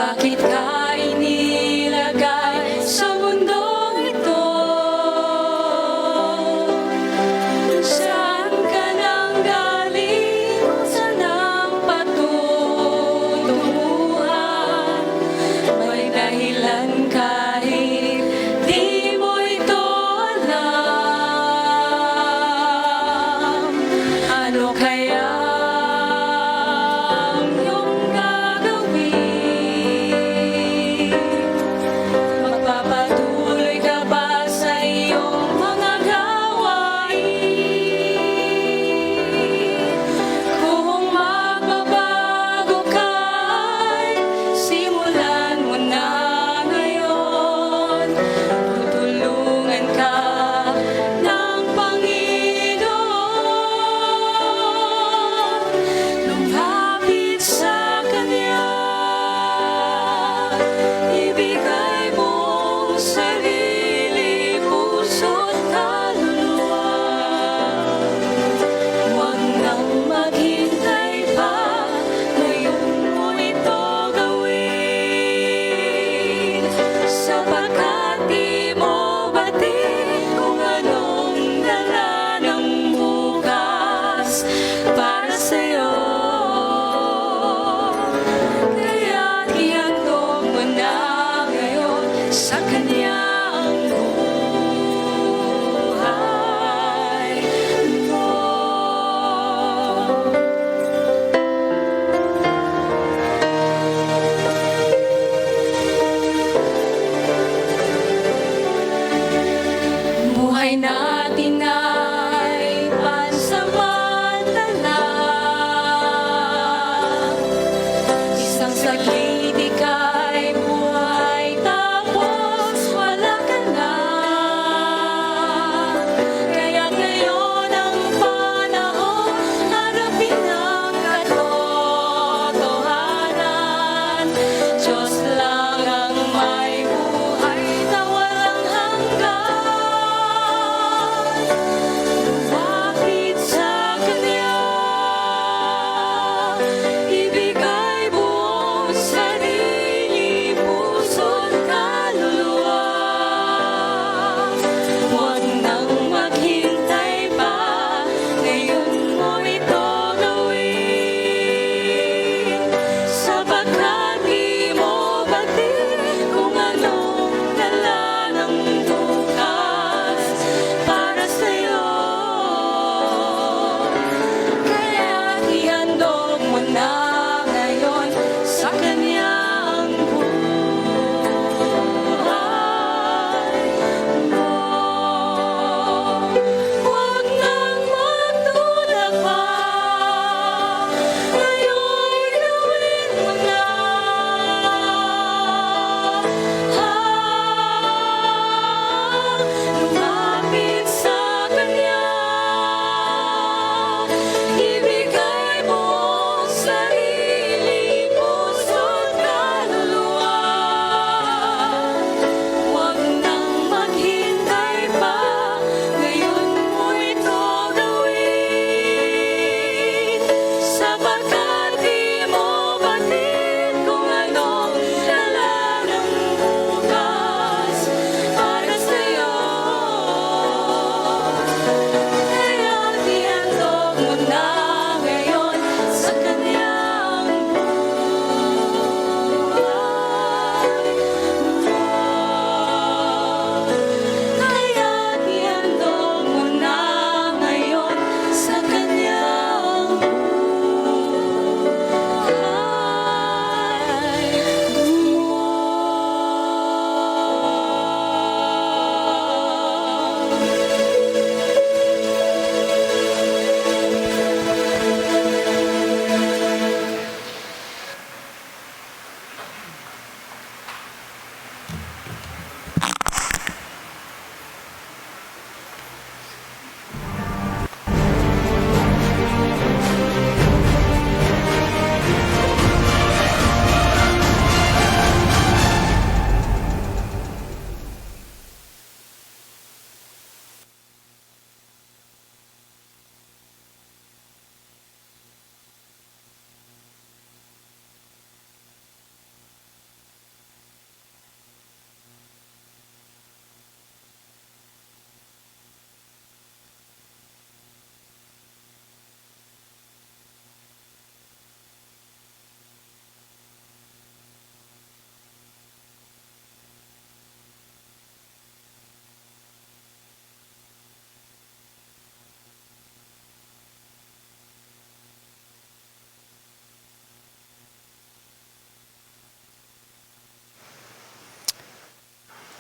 Bakit ka inilagay sa mundong ito? Saan ka nang galing? Saan ang patutunguhan? May dahilan kahit di mo ito alam. Ano kaya ang iyong gagawin?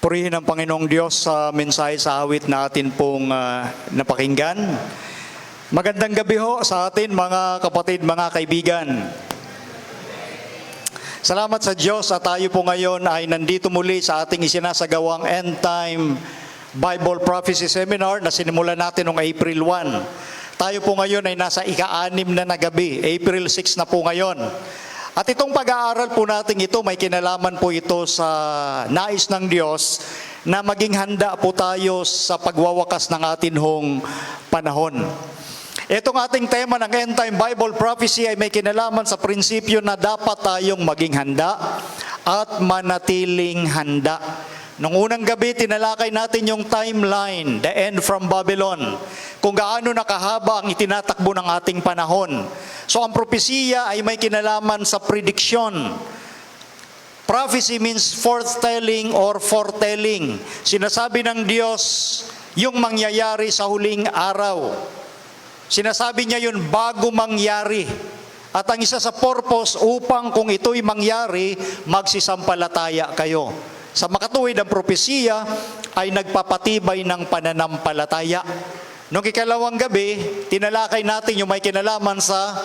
Purihin ang Panginoong Diyos sa mensahe sa awit na atin pong napakinggan. Magandang gabi ho sa atin mga kapatid, mga kaibigan. Salamat sa Diyos at tayo po ngayon ay nandito muli sa ating isinasagawang End Time Bible Prophecy Seminar na sinimulan natin noong April 1. Tayo po ngayon ay nasa ika-6 na gabi, April 6 na po ngayon. At itong pag-aaral po natin ito, may kinalaman po ito sa nais ng Diyos na maging handa po tayo sa pagwawakas ng atin hong panahon. Itong ating tema ng End Time Bible Prophecy ay may kinalaman sa prinsipyo na dapat tayong maging handa at manatiling handa. Nung unang gabi, tinalakay natin yung timeline, the end from Babylon, kung gaano nakahaba ang itinatakbo ng ating panahon. So ang propesiya ay may kinalaman sa prediction. Prophecy means foretelling or foretelling. Sinasabi ng Diyos yung mangyayari sa huling araw. Sinasabi niya yun bago mangyari. At ang isa sa purpose upang kung ito'y mangyari, magsisampalataya kayo. Sa makatuwid ang propesiya ay nagpapatibay ng pananampalataya. Noong ikalawang gabi, tinalakay natin yung may kinalaman sa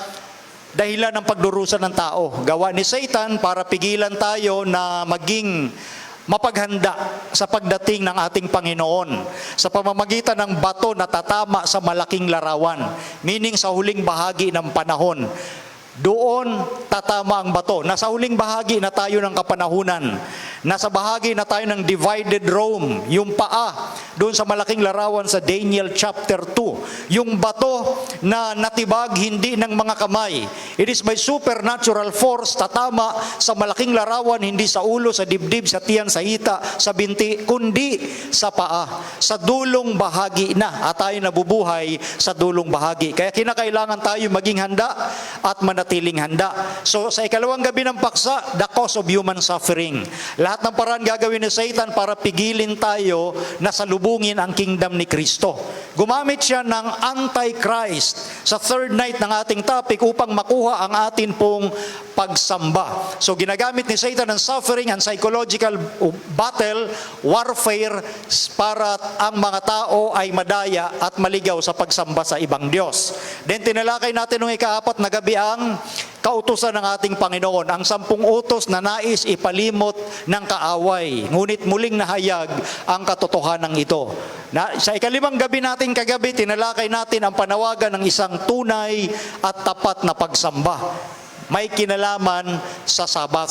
dahilan ng pagdurusa ng tao. Gawa ni Satan para pigilan tayo na maging mapaghanda sa pagdating ng ating Panginoon sa pamamagitan ng bato na tatama sa malaking larawan, meaning sa huling bahagi ng panahon. Doon tatama ang bato. Nasa huling bahagi na tayo ng kapanahunan. Nasa bahagi na tayo ng divided Rome, yung paa, doon sa malaking larawan sa Daniel chapter 2. Yung bato na natibag hindi ng mga kamay. It is by supernatural force, tatama sa malaking larawan, hindi sa ulo, sa dibdib, sa tiyan, sa hita, sa binti, kundi sa paa. Sa dulong bahagi na, at tayo nabubuhay sa dulong bahagi. Kaya kinakailangan tayo maging handa at manatiling handa. So sa ikalawang gabi ng paksa, the cause of human suffering. Lahat ng paraan gagawin ni Satan para pigilin tayo na salubungin ang kingdom ni Kristo. Gumamit siya ng Antichrist sa third night ng ating topic upang makuha ang atin pong pagsamba. So ginagamit ni Satan ang suffering and psychological battle, warfare, para ang mga tao ay madaya at maligaw sa pagsamba sa ibang Diyos. Then tinalakay natin noong ika-4 na gabi ang kautusan ng ating Panginoon, ang 10 utos na nais ipalimot ng kaaway, ngunit muling nahayag ang katotohanan ito. Sa ika-5 gabi natin kagabi, tinalakay natin ang panawagan ng isang tunay at tapat na pagsamba. May kinalaman sa Sabat.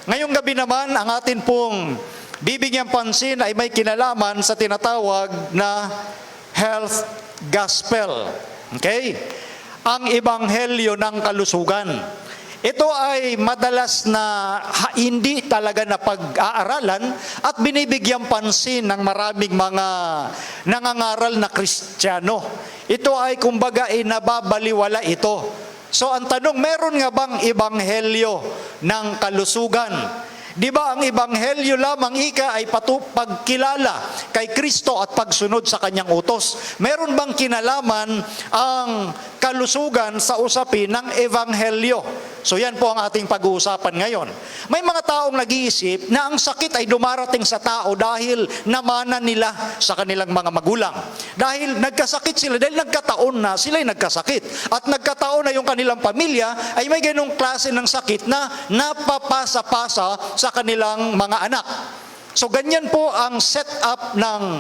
Ngayong gabi naman, ang atin pong bibigyan pansin ay may kinalaman sa tinatawag na health gospel. Okay? Ang ebanghelyo ng kalusugan. Ito ay madalas na hindi talaga na pag-aaralan at binibigyan pansin ng maraming mga nangangaral na Kristiyano. Ito ay kumbaga nababaliwala ito. So ang tanong, meron nga bang ebanghelyo ng kalusugan? Di ba ang ebanghelyo lamang ay pagkilala kay Kristo at pagsunod sa kanyang utos? Meron bang kinalaman ang kalusugan sa usapin ng ebanghelyo? So yan po ang ating pag-uusapan ngayon. May mga taong nag-iisip na ang sakit ay dumarating sa tao dahil namana nila sa kanilang mga magulang. Dahil nagkasakit sila, dahil nagkataon na sila'y nagkasakit. At nagkataon na yung kanilang pamilya ay may ganong klase ng sakit na napapasa-pasa sa kanilang mga anak. So ganyan po ang setup ng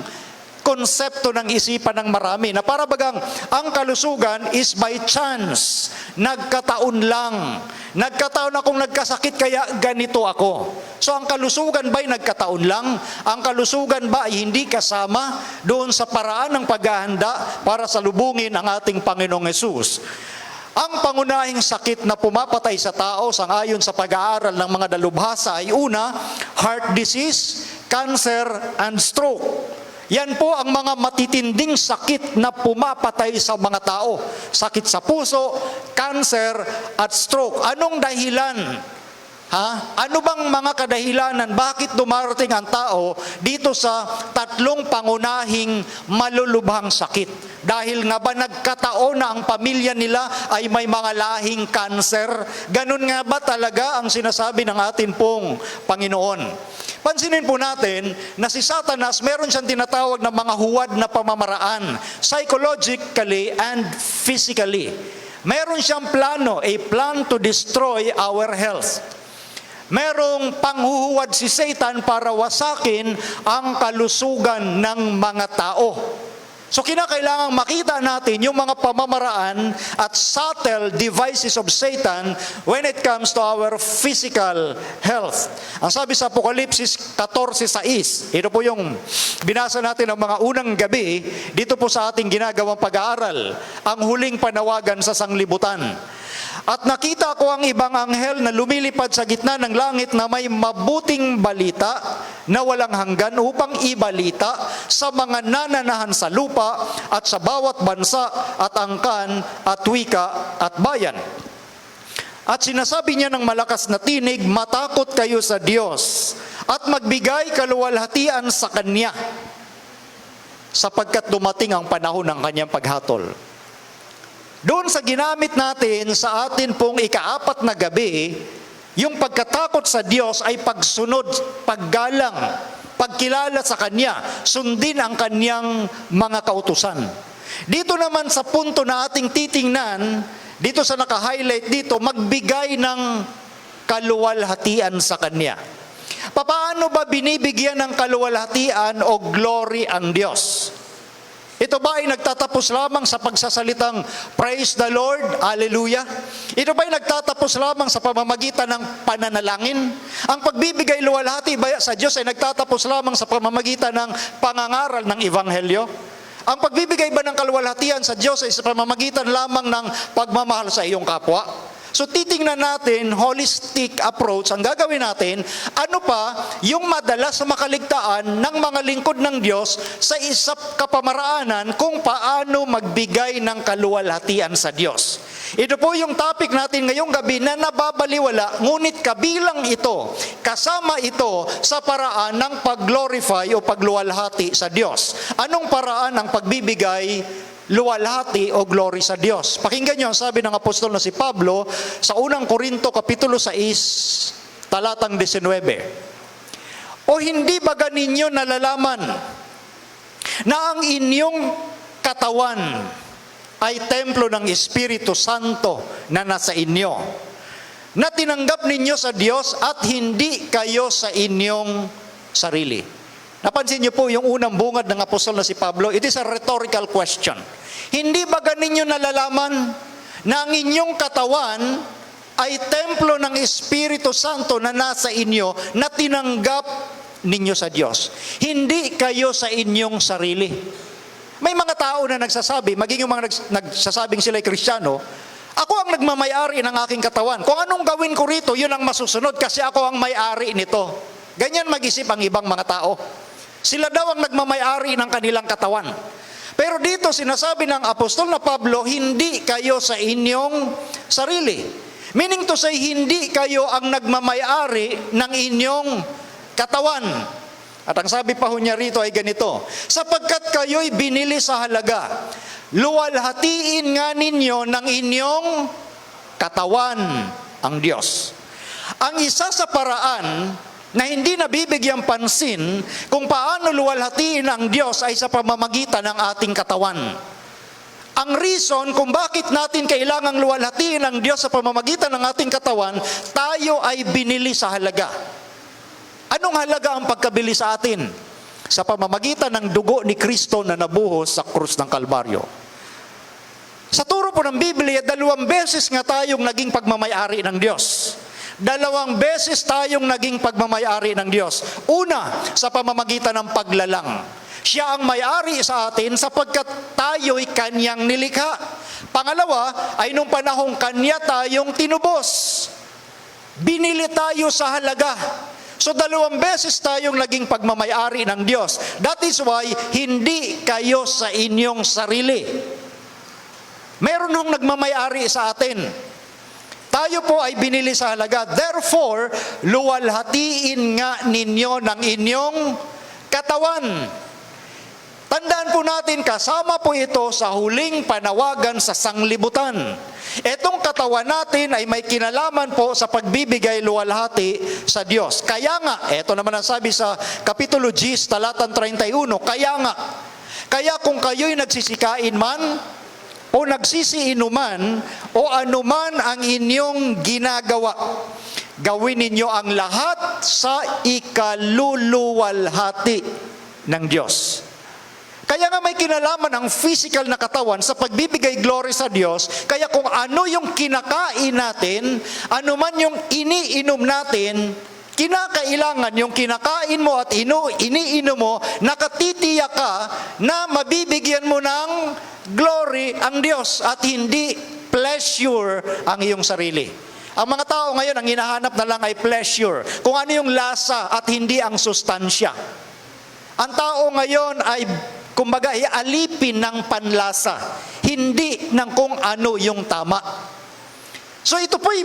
konsepto ng isipan ng marami na para bagang ang kalusugan is by chance. Nagkataon lang. Nagkataon akong nagkasakit kaya ganito ako. So ang kalusugan ba ay nagkataon lang? Ang kalusugan ba ay hindi kasama doon sa paraan ng paghahanda para salubungin ang ating Panginoong Hesus? Ang pangunahing sakit na pumapatay sa tao sangayon sa pag-aaral ng mga dalubhasa ay una, heart disease, cancer, and stroke. Yan po ang mga matitinding sakit na pumapatay sa mga tao. Sakit sa puso, cancer, at stroke. Anong dahilan? Ano bang mga kadahilanan? Bakit dumarating ang tao dito sa 3 pangunahing malulubhang sakit? Dahil nga ba nagkataon na ang pamilya nila ay may mga lahing cancer? Ganun nga ba talaga ang sinasabi ng atin pong Panginoon? Pansinin po natin na si Satanas meron siyang tinatawag na mga huwad na pamamaraan, psychologically and physically. Meron siyang plano, a plan to destroy our health. Merong panghuhuwad si Satan para wasakin ang kalusugan ng mga tao. So kinakailangang makita natin yung mga pamamaraan at subtle devices of Satan when it comes to our physical health. Ang sabi sa Apokalipsis 14:6, ito po yung binasa natin ng mga unang gabi dito po sa ating ginagawang pag-aaral, ang huling panawagan sa sanglibutan. At nakita ko ang ibang anghel na lumilipad sa gitna ng langit na may mabuting balita na walang hanggan upang ibalita sa mga nananahan sa lupa at sa bawat bansa at angkan at wika at bayan. At sinasabi niya ng malakas na tinig, matakot kayo sa Diyos at magbigay kaluwalhatian sa Kanya sapagkat dumating ang panahon ng Kanyang paghatol. Doon sa ginamit natin sa atin pong ika-4 na gabi, yung pagkatakot sa Diyos ay pagsunod, paggalang, pagkilala sa Kanya, sundin ang Kanyang mga kautusan. Dito naman sa punto na ating titingnan, dito sa naka-highlight dito, magbigay ng kaluwalhatian sa Kanya. Paano ba binibigyan ng kaluwalhatian o glory ang Diyos? Ito ba ay nagtatapos lamang sa pagsasalitang praise the Lord, hallelujah? Ito ba ay nagtatapos lamang sa pamamagitan ng pananalangin? Ang pagbibigay luwalhati ba sa Diyos ay nagtatapos lamang sa pamamagitan ng pangangaral ng Ebanghelyo? Ang pagbibigay ba ng kaluwalhatian sa Diyos ay sa pamamagitan lamang ng pagmamahal sa iyong kapwa? So titingnan natin, holistic approach, ang gagawin natin, ano pa yung madalas makaligtaan ng mga lingkod ng Diyos sa isang kapamaraanan kung paano magbigay ng kaluwalhatian sa Diyos. Ito po yung topic natin ngayong gabi na nababaliwala, ngunit kabilang ito, kasama ito sa paraan ng pag-glorify o pagluwalhati sa Diyos. Anong paraan ng pagbibigay luwalhati o glory sa Diyos? Pakinggan niyo ang sabi ng apostol na si Pablo sa unang Korinto kapitulo 6 talatang 19. O hindi ba ninyo nalalaman na ang inyong katawan ay templo ng Espiritu Santo na nasa inyo, na tinanggap ninyo sa Diyos at hindi kayo sa inyong sarili? Napansin niyo po yung unang bungad ng apostol na si Pablo, it is a rhetorical question. Hindi ba ninyo nalalaman na ang inyong katawan ay templo ng Espiritu Santo na nasa inyo, na tinanggap ninyo sa Diyos? Hindi kayo sa inyong sarili. May mga tao na nagsasabi, maging yung mga nagsasabing sila'y Kristiyano, ako ang nagmamayari ng aking katawan. Kung anong gawin ko rito, yun ang masusunod kasi ako ang may-ari nito. Ganyan mag-isip ang ibang mga tao. Sila daw ang nagmamayari ng kanilang katawan. Pero dito sinasabi ng apostol na Pablo, hindi kayo sa inyong sarili. Meaning to say, hindi kayo ang nagmamayari ng inyong katawan. At ang sabi pa ho niya rito ay ganito, sapagkat kayo'y binili sa halaga, luwalhatiin nga ninyo ng inyong katawan ang Diyos. Ang isa sa paraan na hindi nabibigyan pansin kung paano luwalhatiin ang Diyos ay sa pamamagitan ng ating katawan. Ang reason kung bakit natin kailangang luwalhatiin ang Diyos sa pamamagitan ng ating katawan, tayo ay binili sa halaga. Anong halaga ang pagkabili sa atin? Sa pamamagitan ng dugo ni Kristo na nabuhos sa krus ng Kalbaryo. Sa turo po ng Biblia, 2 beses nga tayong naging pagmamayari ng Diyos. 2 beses tayong naging pagmamayari ng Diyos. Una, sa pamamagitan ng paglalang. Siya ang may-ari sa atin sapagkat tayo'y Kanyang nilikha. Pangalawa, ay nung panahong Kanya tayong tinubos. Binili tayo sa halaga. So 2 beses tayong naging pagmamayari ng Diyos. That is why, hindi kayo sa inyong sarili. Meron nung nagmamayari sa atin. Tayo po ay binili sa halaga. Therefore, luwalhatiin nga ninyo ng inyong katawan. Tandaan po natin, kasama po ito sa huling panawagan sa sanglibutan. Etong katawan natin ay may kinalaman po sa pagbibigay luwalhati sa Diyos. Kaya nga, eto naman ang sabi sa Kapitulo 10, talatang 31, kaya kung kayo'y nagsisikain man, o nagsisiinuman, o anuman ang inyong ginagawa, gawin ninyo ang lahat sa ikaluluwalhati ng Diyos. Kaya nga may kinalaman ang physical na katawan sa pagbibigay glory sa Diyos. Kaya kung ano yung kinakain natin, ano man yung iniinom natin, kinakailangan yung kinakain mo at iniinom mo, nakatitiyak ka na mabibigyan mo ng glory ang Diyos at hindi pleasure ang iyong sarili. Ang mga tao ngayon, ang hinahanap na lang ay pleasure. Kung ano yung lasa at hindi ang sustansya. Ang tao ngayon ay, kumbaga, alipin ng panlasa, hindi ng kung ano yung tama. So ito po'y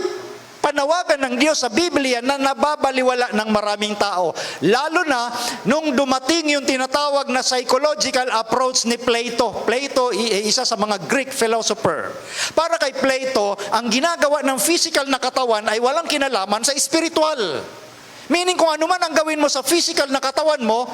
panawagan ng Diyos sa Biblia na nababaliwala ng maraming tao. Lalo na nung dumating yung tinatawag na psychological approach ni Plato. Plato, isa sa mga Greek philosopher. Para kay Plato, ang ginagawa ng physical na katawan ay walang kinalaman sa spiritual. Meaning kung ano man ang gawin mo sa physical na katawan mo,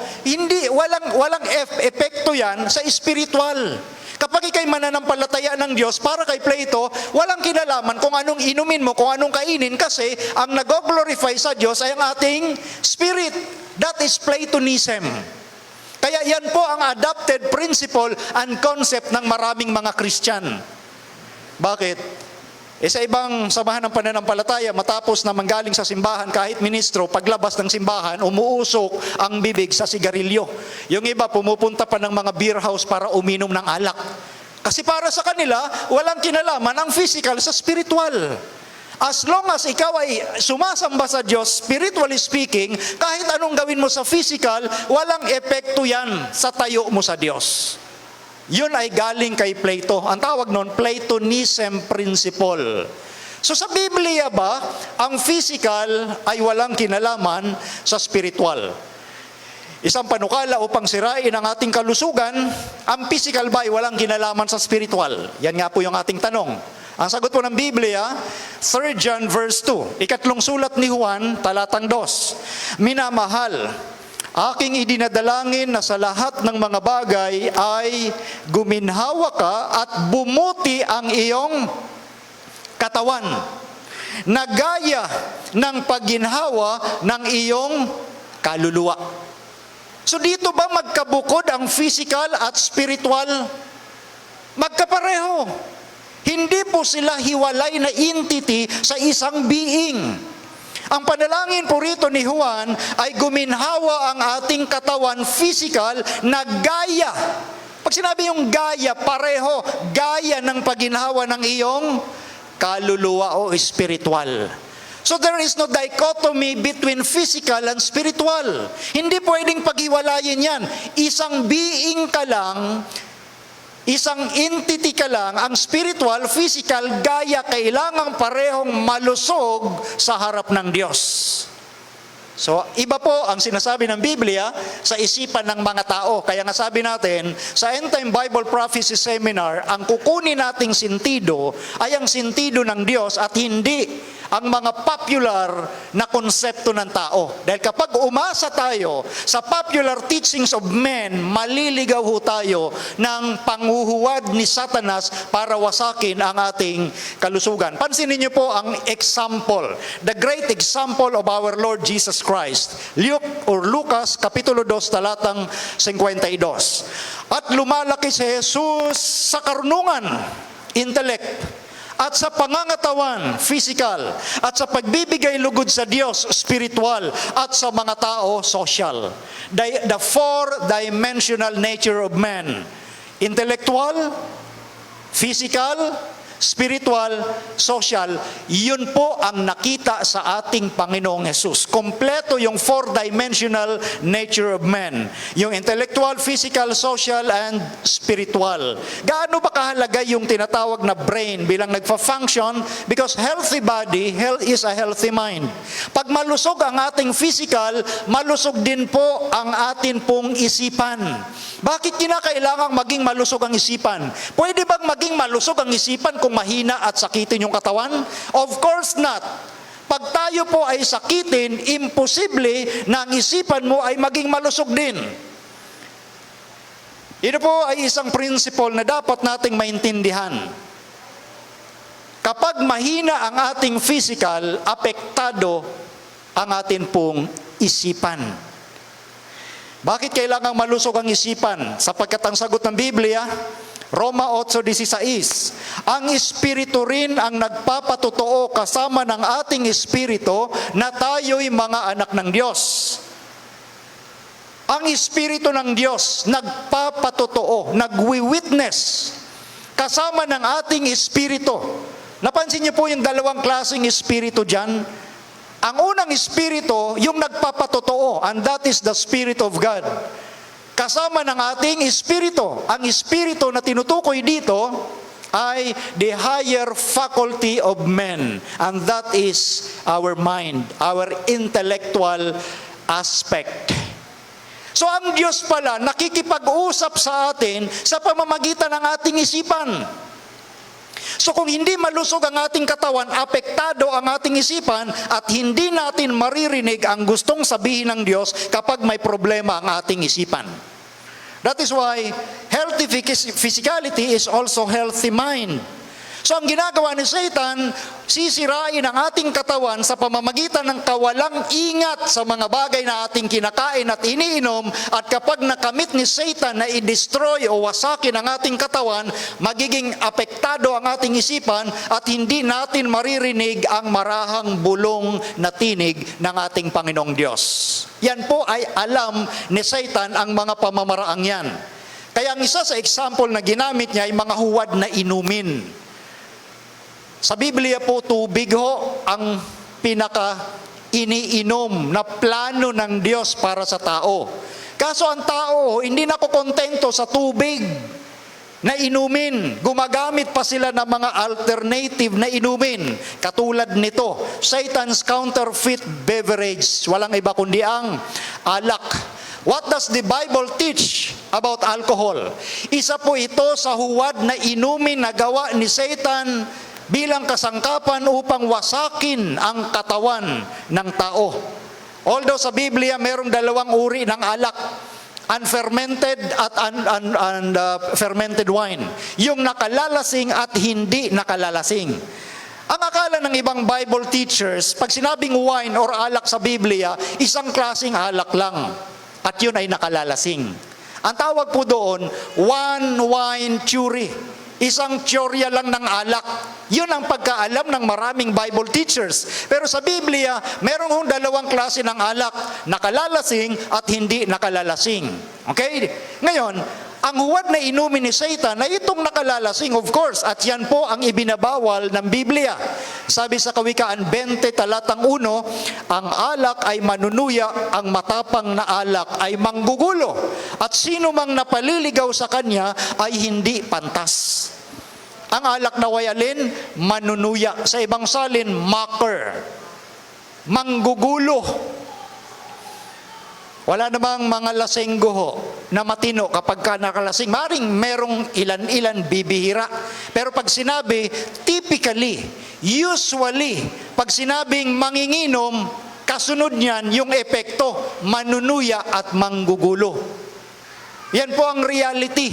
walang epekto yan sa spiritual. Kapag ikay mananampalataya ng Diyos, para kay Plato, walang kinalaman kung anong inumin mo, kung anong kainin, kasi ang nag-glorify sa Diyos ay ang ating spirit. That is Platonism. Kaya yan po ang adopted principle and concept ng maraming mga Christian. Bakit? Sa ibang samahan ng pananampalataya, matapos na manggaling sa simbahan, kahit ministro, paglabas ng simbahan, umuusok ang bibig sa sigarilyo. Yung iba, pumupunta pa ng mga beer house para uminom ng alak. Kasi para sa kanila, walang kinalaman ang physical sa spiritual. As long as ikaw ay sumasamba sa Diyos, spiritually speaking, kahit anong gawin mo sa physical, walang epekto yan sa tayo mo sa Diyos. Yun ay galing kay Plato. Ang tawag nun, Platonism principle. So sa Biblia ba, ang physical ay walang kinalaman sa spiritual? Isang panukala upang sirain ang ating kalusugan, ang physical ba ay walang kinalaman sa spiritual? Yan nga po yung ating tanong. Ang sagot po ng Biblia, 3 John verse 2, ikatlong sulat ni Juan, talatang 2, minamahal, aking idinadalangin na sa lahat ng mga bagay ay guminhawa ka at bumuti ang iyong katawan, na gaya ng pagginhawa ng iyong kaluluwa. So dito ba magkabukod ang physical at spiritual? Magkapareho. Hindi po sila hiwalay na entity sa isang being. Ang panalangin po rito ni Juan ay guminhawa ang ating katawan physical na gaya. Pag sinabi yung gaya, pareho, gaya ng pagginhawa ng iyong kaluluwa o spiritual. So there is no dichotomy between physical and spiritual. Hindi pwedeng paghiwalayin yan. Isang being ka lang, isang entity ka lang, ang spiritual, physical, gaya, kailangang parehong malusog sa harap ng Diyos. So, iba po ang sinasabi ng Biblia sa isipan ng mga tao. Kaya nga sabi natin, sa End Time Bible Prophecy Seminar, ang kukunin nating sentido ay ang sentido ng Diyos at hindi ang mga popular na konsepto ng tao. Dahil kapag umasa tayo sa popular teachings of men, maliligaw ho tayo ng panghuhuwad ni Satanas para wasakin ang ating kalusugan. Pansinin niyo po ang example, the great example of our Lord Jesus Christ. Lucas, Kapitulo 2, talatang 52. At lumalaki si Jesus sa karunungan, intellect, at sa pangangatawan, physical, at sa pagbibigay lugod sa Diyos, spiritual, at sa mga tao, social. The four-dimensional nature of man. Intellectual, physical, spiritual, social, yun po ang nakita sa ating Panginoong Hesus. Kompleto yung four-dimensional nature of man. Yung intellectual, physical, social, and spiritual. Gaano ba kahalaga yung tinatawag na brain bilang nagfa-function? Because healthy body, health is a healthy mind. Pag malusog ang ating physical, malusog din po ang atin pong isipan. Bakit kinakailangang maging malusog ang isipan? Pwede bang maging malusog ang isipan kung mahina at sakitin yung katawan? Of course not. Pag tayo po ay sakitin, imposible na ang isipan mo ay maging malusog din. Ito po ay isang principle na dapat nating maintindihan. Kapag mahina ang ating physical, apektado ang atin pong isipan. Bakit kailangang malusog ang isipan? Sapagkat ang sagot ng Biblia, Roma 8:16, ang Espiritu rin ang nagpapatotoo kasama ng ating Espiritu na tayo'y mga anak ng Diyos. Ang Espiritu ng Diyos nagpapatotoo, nagwi-witness kasama ng ating Espiritu. Napansin niyo po yung dalawang klaseng Espiritu dyan? Ang unang Espiritu, yung nagpapatotoo, and that is the Spirit of God. Kasama ng ating Espiritu. Ang Espiritu na tinutukoy dito ay the higher faculty of men, and that is our mind, our intellectual aspect. So ang Diyos pala nakikipag-usap sa atin sa pamamagitan ng ating isipan. So kung hindi malusog ang ating katawan, apektado ang ating isipan at hindi natin maririnig ang gustong sabihin ng Diyos kapag may problema ang ating isipan. That is why healthy physicality is also healthy mind. So ang ginagawa ni Satan, sisirain ang ating katawan sa pamamagitan ng kawalang ingat sa mga bagay na ating kinakain at iniinom, at kapag nakamit ni Satan na i-destroy o wasakin ang ating katawan, magiging apektado ang ating isipan at hindi natin maririnig ang marahang bulong na tinig ng ating Panginoong Diyos. Yan po ay alam ni Satan, ang mga pamamaraang yan. Kaya ang isa sa example na ginamit niya ay mga huwad na inumin. Sa Biblia po, tubig ho ang pinaka-iniinom na plano ng Diyos para sa tao. Kaso ang tao, hindi nakukontento sa tubig na inumin. Gumagamit pa sila ng mga alternative na inumin. Katulad nito, Satan's counterfeit beverage. Walang iba kundi ang alak. What does the Bible teach about alcohol? Isa po ito sa huwad na inumin na gawa ni Satan bilang kasangkapan upang wasakin ang katawan ng tao. Although sa Biblia mayroong dalawang uri ng alak, unfermented at fermented wine. Yung nakalalasing at hindi nakalalasing. Ang akala ng ibang Bible teachers, pag sinabing wine or alak sa Biblia, isang klaseng alak lang. At yun ay nakalalasing. Ang tawag po doon, one wine theory. Isang teorya lang ng alak. Yun ang pagkaalam ng maraming Bible teachers. Pero sa Biblia, meron hong dalawang klase ng alak, nakalalasing at hindi nakalalasing. Okay? Ngayon, ang huwad na inumin ni Satan na itong nakalalasing, of course, at yan po ang ibinabawal ng Biblia. Sabi sa Kawikaan 20 talatang 1, ang alak ay manunuya, ang matapang na alak ay manggugulo, at sino mang napaliligaw sa kanya ay hindi pantas. Ang alak na wayalin, manunuya. Sa ibang salin, mocker. Manggugulo. Wala namang mga lasenggo ho na matino kapag ka nakalasing. Maring merong ilan-ilan bibihira. Pero pag sinabi, typically, usually, pag sinabing manginginom, kasunod niyan yung epekto, manunuya at manggugulo. Yan po ang reality.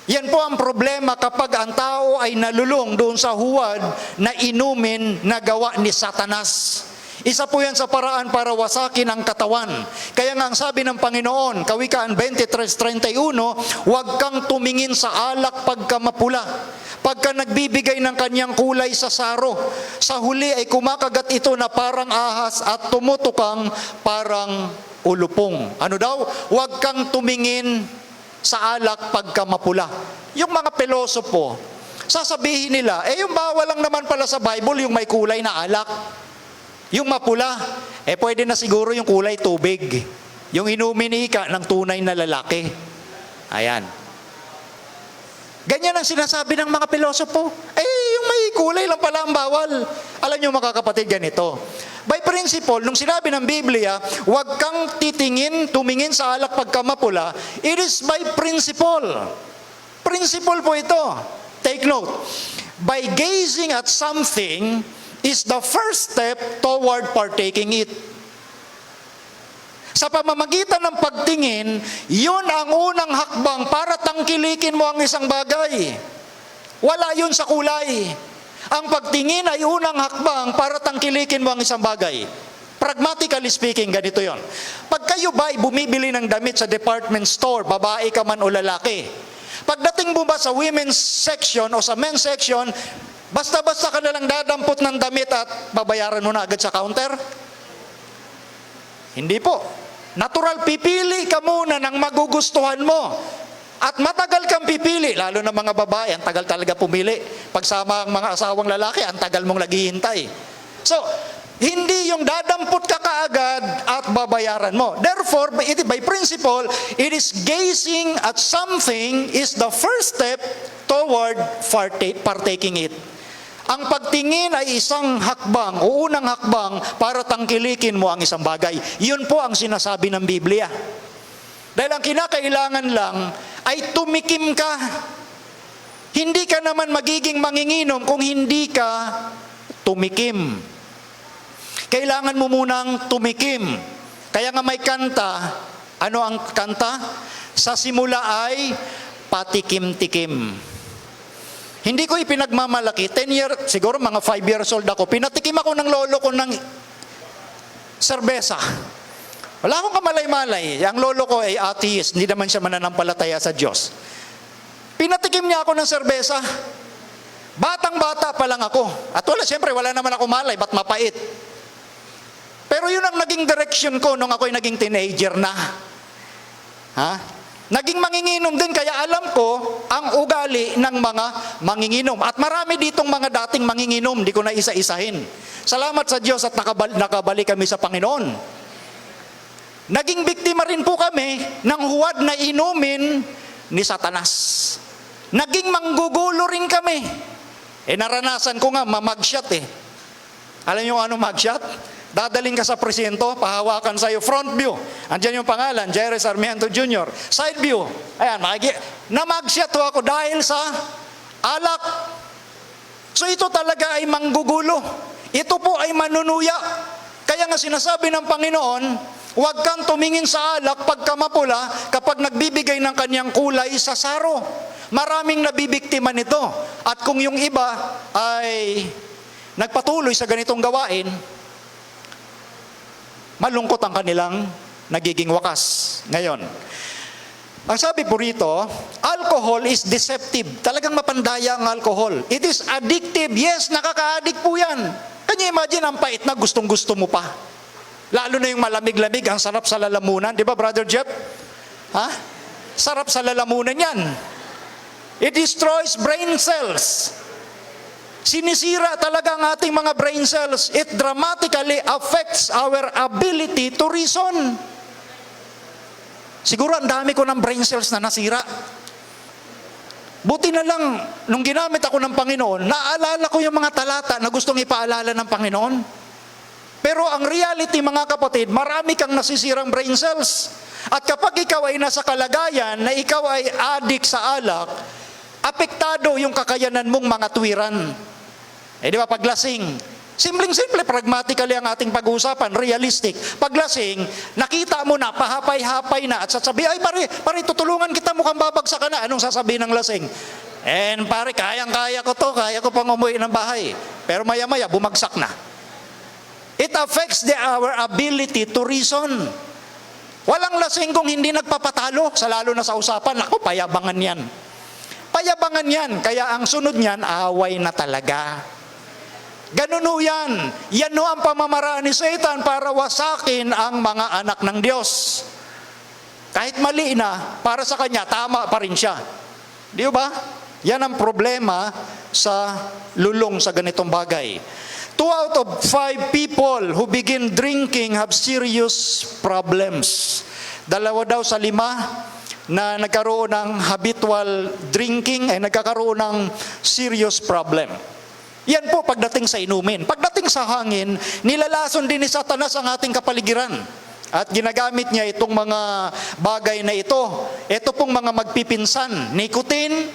Yan po ang problema kapag ang tao ay nalulong doon sa huwad na inumin na gawa ni Satanas. Isa po yan sa paraan para wasakin ang katawan. Kaya nga ang sabi ng Panginoon, Kawikaan 23:31, huwag kang tumingin sa alak pagka mapula, pagka nagbibigay ng kanyang kulay sa saro. Sa huli ay kumakagat ito na parang ahas at tumutukang parang ulupong. Ano daw? Huwag kang tumingin sa alak pagka mapula. Yung mga pilosopo, Sasabihin nila, yung bawal lang naman pala sa Bible, yung may kulay na alak. Yung mapula, pwede na siguro yung kulay tubig. Yung inumin ni Ika ng tunay na lalaki. Ayan. Ganyan ang sinasabi ng mga pilosopo. Yung may kulay lang pala ang bawal. Alam nyo mga kapatid, ganito. By principle, nung sinabi ng Biblia, huwag kang tumingin sa alak pagka mapula, it is by principle. Principle po ito. Take note. By gazing at something is the first step toward partaking it. Sa pamamagitan ng pagtingin, yun ang unang hakbang para tangkilikin mo ang isang bagay. Wala yun sa kulay. Ang pagtingin ay unang hakbang para tangkilikin mo ang isang bagay. Pragmatically speaking, ganito yon. Pag kayo ba ay bumibili ng damit sa department store, babae ka man o lalaki, pagdating mo ba sa women's section o sa men's section, basta-basta ka nalang dadampot ng damit at babayaran mo na agad sa counter? Hindi po. Natural, pipili ka muna ng magugustuhan mo. At matagal kang pipili, lalo na mga babae, ang tagal talaga pumili. Pagsama ang mga asawang lalaki, ang tagal mong naghihintay. So, hindi yung dadampot ka kaagad at babayaran mo. Therefore, by principle, it is gazing at something is the first step toward partaking it. Ang pagtingin ay isang hakbang o unang hakbang para tangkilikin mo ang isang bagay. Yun po ang sinasabi ng Biblia. Dahil ang kinakailangan lang ay tumikim ka. Hindi ka naman magiging manginginom kung hindi ka tumikim. Kailangan mo munang tumikim. Kaya nga may kanta. Ano ang kanta? Sa simula ay patikim-tikim. Hindi ko ipinagmamalaki. 10 years, siguro mga 5 years old ako, pinatikim ako ng lolo ko ng serbesa. Wala akong kamalay-malay. Ang lolo ko ay atheist, hindi naman siya mananampalataya sa Diyos. Pinatikim niya ako ng serbesa. Batang-bata pa lang ako. At siyempre wala naman ako malay, ba't mapait? Pero yun ang naging direction ko nung ako'y naging teenager na. Naging manginginom din, kaya alam ko ang ugali ng mga manginginom. At marami ditong mga dating manginginom, di ko na isa-isahin. Salamat sa Diyos at nakabalik kami sa Panginoon. Naging biktima rin po kami ng huwad na inumin ni Satanas. Naging manggugulo rin kami. Naranasan ko nga mamagshot Alam niyo ano magshot? Dadaling ka sa presinto, pahawakan sa'yo, front view. Andiyan yung pangalan, Jerry Sarmiento Jr. Side view. Ayan, namagshot ako dahil sa alak. So ito talaga ay manggugulo. Ito po ay manunuya. Kaya nga sinasabi ng Panginoon, huwag kang tumingin sa alak pagka mapula kapag nagbibigay ng kanyang kulay sa saro. Maraming nabibiktima nito. At kung yung iba ay nagpatuloy sa ganitong gawain, malungkot ang kanilang nagiging wakas. Ngayon, ang sabi po rito, alcohol is deceptive. Talagang mapandaya ang alcohol. It is addictive. Yes, nakaka-addict po yan. Can you imagine ang pait na gustong-gusto mo pa? Lalo na yung malamig-lamig, ang sarap sa lalamunan. Di ba, Brother Jeff? Sarap sa lalamunan yan. It destroys brain cells. Sinisira talaga ang ating mga brain cells. It dramatically affects our ability to reason. Siguro ang dami ko ng brain cells na nasira. Buti na lang, nung ginamit ako ng Panginoon, naalala ko yung mga talata na gustong ipaalala ng Panginoon. Pero ang reality, mga kapatid, marami kang nasisirang brain cells. At kapag ikaw ay nasa kalagayan na ikaw ay addict sa alak, apektado yung kakayanan mong mga tuwiran. Di ba, paglasing, simpleng-simple, pragmatically ang ating pag-uusapan, realistic. Paglasing, nakita mo na, pahapay-hapay na, at sasabi, ay pare, tutulungan kita, mukhang babagsak ka na. Anong sasabihin ng lasing? Pare, kayang-kaya ko to, kaya ko pang umuwi ng bahay. Pero maya-maya, bumagsak na. It affects our ability to reason. Walang lasing kung hindi nagpapatalo, lalo na sa usapan. Ako, payabangan yan. Payabangan yan, kaya ang sunod niyan, away na talaga. Ganun ho yan. Yan ho ang pamamaraan ni Satan para wasakin ang mga anak ng Diyos. Kahit mali na, para sa kanya, tama pa rin siya. Di ba? Yan ang problema sa lulong sa ganitong bagay. 2 out of 5 people who begin drinking have serious problems. 2 daw sa 5 na nagkaroon ng habitual drinking ay nagkakaroon ng serious problem. Yan po pagdating sa inumin. Pagdating sa hangin, nilalason din ni Satanas ang ating kapaligiran. At ginagamit niya itong mga bagay na ito. Ito pong mga magpipinsan, nicotine,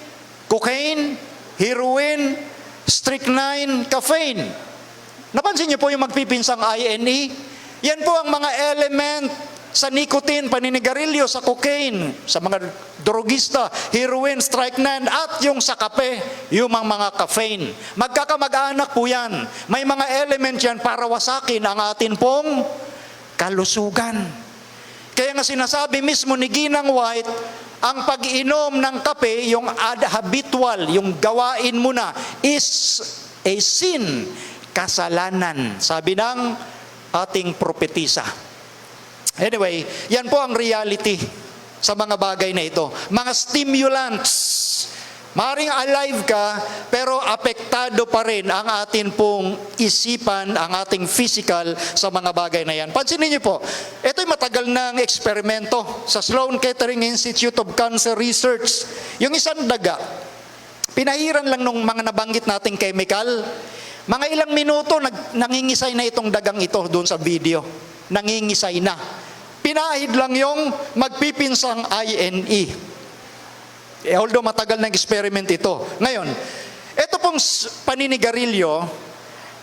cocaine, heroin, strychnine, caffeine. Napansin niyo po yung magpipinsang INE? Yan po ang mga element sa nicotine, paninigarilyo, sa cocaine, sa mga drogista, heroin, strychnine, at yung sa kape, yung mga caffeine. Magkakamag-anak po yan. May mga element yan para wasakin ang atin pong kalusugan. Kaya nga sinasabi mismo ni Ginang White, ang pag-inom ng kape, yung habitual, yung gawain mo na, is a sin, kasalanan, sabi ng ating propetisa. Anyway, yan po ang reality sa mga bagay na ito. Mga stimulants. Maring alive ka, pero apektado pa rin ang atin pong isipan, ang ating physical sa mga bagay na yan. Pansinin niyo po, ito'y matagal ng eksperimento sa Sloan Kettering Institute of Cancer Research. Yung isang daga, pinahiran lang nung mga nabanggit nating chemical. Mga ilang minuto, nangingisay na itong dagang ito doon sa video. Nangingisay na. Pinahid lang yung magpipinsang INE. Although matagal ng experiment ito. Ngayon, ito pong paninigarilyo,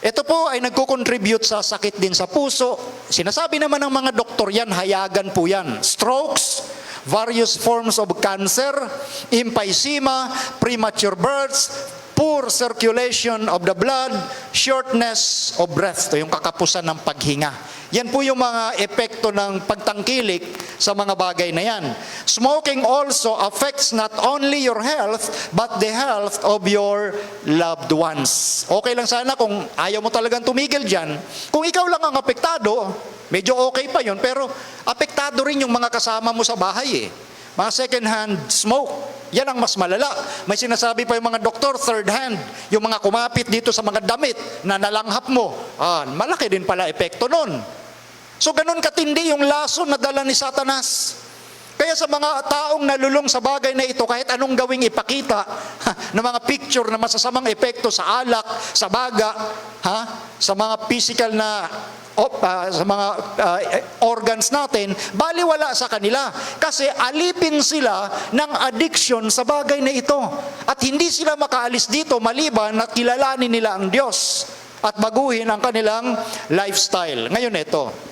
ito po ay nagko-contribute sa sakit din sa puso. Sinasabi naman ng mga doktor yan, hayagan po yan. Strokes, various forms of cancer, emphysema, premature births, poor circulation of the blood, shortness of breath. Ito yung kakapusan ng paghinga. Yan po yung mga epekto ng pagtangkilik sa mga bagay na yan. Smoking also affects not only your health, but the health of your loved ones. Okay lang sana kung ayaw mo talagang tumigil dyan. Kung ikaw lang ang apektado, medyo okay pa yun, pero apektado rin yung mga kasama mo sa bahay eh. Mga second-hand smoke, yan ang mas malala. May sinasabi pa yung mga doktor, third-hand, yung mga kumapit dito sa mga damit na nalanghap mo. Malaki din pala epekto nun. So ganun katindi yung lason na dala ni Satanas. Kaya sa mga taong nalulong sa bagay na ito, kahit anong gawing ipakita na mga picture na masasamang epekto sa alak, sa baga, sa mga physical na sa mga organs natin, baliwala sa kanila. Kasi alipin sila ng addiction sa bagay na ito. At hindi sila makaalis dito maliban na kilalanin nila ang Diyos at baguhin ang kanilang lifestyle. Ngayon ito,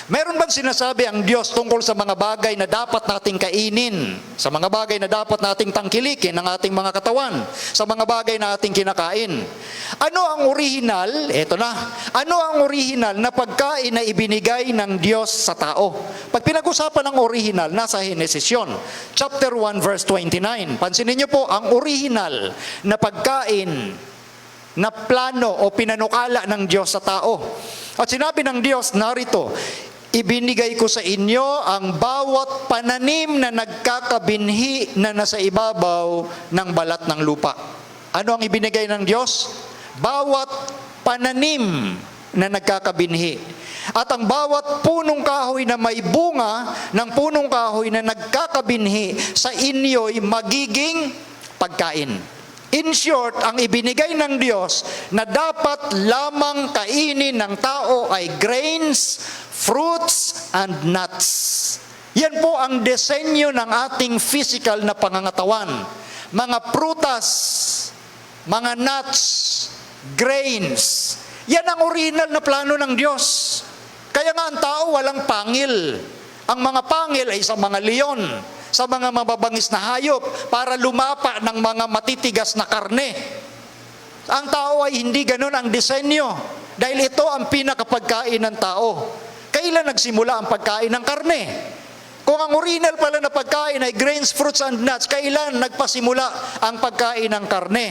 meron bang sinasabi ang Diyos tungkol sa mga bagay na dapat nating kainin, sa mga bagay na dapat nating tangkilikin ng ating mga katawan, sa mga bagay na ating kinakain? Ano ang original? Eto na. Ano ang original na pagkain na ibinigay ng Diyos sa tao? Pag pinag-usapan ng original, nasa Henesis yun. Chapter 1, verse 29. Pansinin niyo po, ang original na pagkain na plano o pinanukala ng Diyos sa tao. At sinabi ng Diyos, narito, ibinigay ko sa inyo ang bawat pananim na nagkakabinhi na nasa ibabaw ng balat ng lupa. Ano ang ibinigay ng Diyos? Bawat pananim na nagkakabinhi. At ang bawat punong kahoy na may bunga ng punong kahoy na nagkakabinhi sa inyo'y magiging pagkain. In short, ang ibinigay ng Diyos na dapat lamang kainin ng tao ay grains, fruits, and nuts. Yan po ang disenyo ng ating physical na pangangatawan. Mga prutas, mga nuts, grains. Yan ang original na plano ng Diyos. Kaya nga ang tao walang pangil. Ang mga pangil ay sa mga leon, sa mga mababangis na hayop, para lumapa ng mga matitigas na karne. Ang tao ay hindi ganun ang disenyo, dahil ito ang pinakapagkain ng tao. Kailan nagsimula ang pagkain ng karne? Kung ang original pala na pagkain ay grains, fruits, and nuts, kailan nagpasimula ang pagkain ng karne?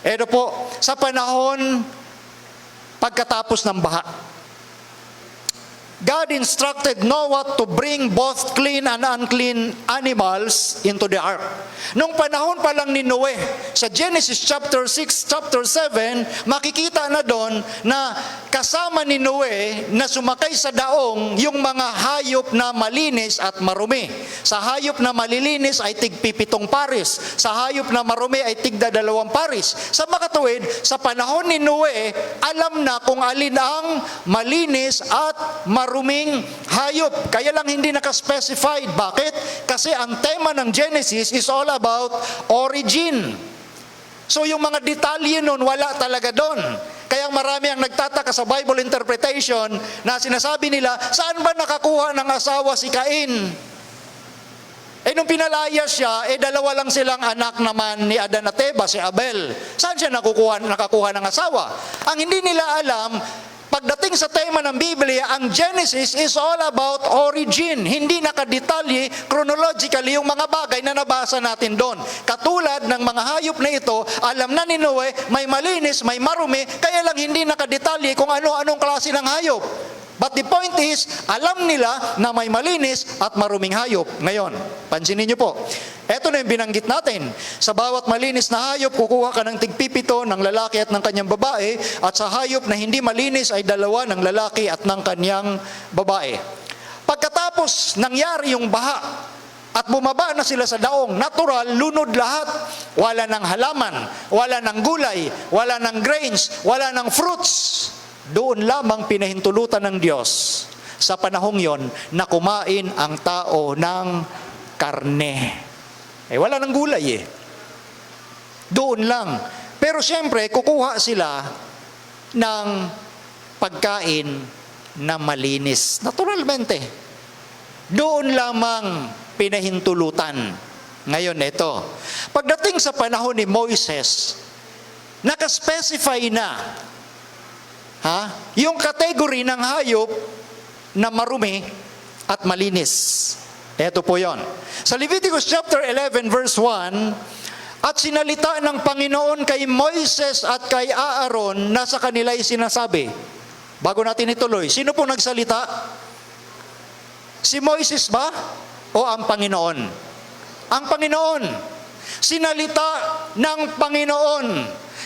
Ito po, sa panahon pagkatapos ng baha. God instructed Noah to bring both clean and unclean animals into the ark. Nung panahon pa lang ni Noe, sa Genesis chapter 6, chapter 7, makikita na doon na kasama ni Noe na sumakay sa daong yung mga hayop na malinis at marumi. Sa hayop na malilinis ay tig-7 paris. Sa hayop na marumi ay tig-2 paris. Sa makatuwid, sa panahon ni Noe, alam na kung alin ang malinis at maruming hayop. Kaya lang hindi nakaspecified. Bakit? Kasi ang tema ng Genesis is all about origin. So yung mga detalye nun, wala talaga doon. Kaya marami ang nagtataka sa Bible interpretation na sinasabi nila, saan ba nakakuha ng asawa si Cain? Nung pinalaya siya, 2 lang silang anak naman ni Adan at Eva, si Abel. Saan siya nakakuha ng asawa? Ang hindi nila alam, pagdating sa tema ng Biblia, ang Genesis is all about origin. Hindi nakadetalye chronologically yung mga bagay na nabasa natin doon. Katulad ng mga hayop na ito, alam na ni Noe, may malinis, may marumi, kaya lang hindi nakadetalye kung ano-anong klase ng hayop. But the point is, alam nila na may malinis at maruming hayop. Ngayon, pansinin niyo po, eto na yung binanggit natin. Sa bawat malinis na hayop, kukuha ka ng tig-7 ng lalaki at ng kanyang babae, at sa hayop na hindi malinis ay 2 ng lalaki at ng kanyang babae. Pagkatapos nangyari yung baha, at bumaba na sila sa daong, natural, lunod lahat. Wala ng halaman, wala ng gulay, wala ng grains, wala ng fruits. Doon lamang pinahintulutan ng Diyos sa panahong yon na kumain ang tao ng karne. Wala ng gulay Doon lang. Pero siyempre, kukuha sila ng pagkain na malinis. Naturalmente. Doon lamang pinahintulutan. Ngayon, ito. Pagdating sa panahon ni Moises, nakaspecify na yung category ng hayop na marumi at malinis. Ito po yon. Sa Leviticus chapter 11 verse 1, at sinalita ng Panginoon kay Moises at kay Aaron na sa kanila'y sinasabi. Bago natin ituloy, sino po nagsalita? Si Moises ba o ang Panginoon? Ang Panginoon. Sinalita ng Panginoon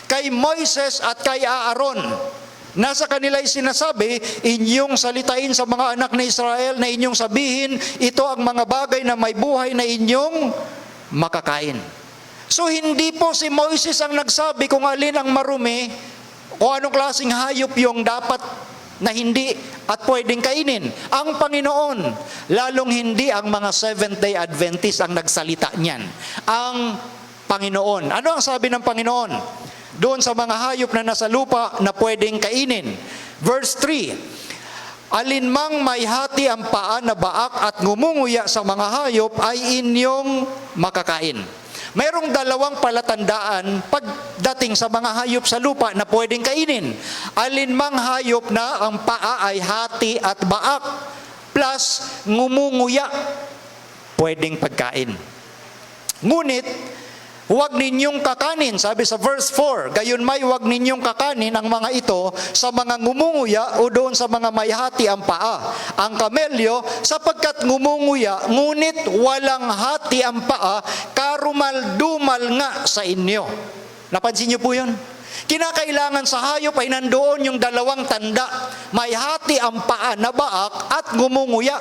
kay Moises at kay Aaron. Nasa kanila'y sinasabi, inyong salitain sa mga anak ni Israel na inyong sabihin, ito ang mga bagay na may buhay na inyong makakain. So hindi po si Moises ang nagsabi kung alin ang marumi, o anong klaseng hayop yung dapat na hindi at pwedeng kainin. Ang Panginoon, lalong hindi ang mga Seventh-day Adventist ang nagsalita niyan. Ang Panginoon. Ano ang sabi ng Panginoon? Doon sa mga hayop na nasa lupa na pwedeng kainin. Verse 3, alinmang may hati ang paa na baak at ngumunguya sa mga hayop ay inyong makakain. Mayroong 2 palatandaan pagdating sa mga hayop sa lupa na pwedeng kainin. Alinmang hayop na ang paa ay hati at baak plus ngumunguya, pwedeng pagkain. Ngunit, huwag ninyong kakanin, sabi sa verse 4, gayon may huwag ninyong kakanin ang mga ito sa mga ngumunguya o doon sa mga may hati ang paa. Ang kamelyo, sapagkat ngumunguya, ngunit walang hati ang paa, karumal-dumal nga sa inyo. Napansin niyo po yun? Kinakailangan sa hayop ay nandoon yung 2 tanda. May hati ang paa na baak at ngumunguya.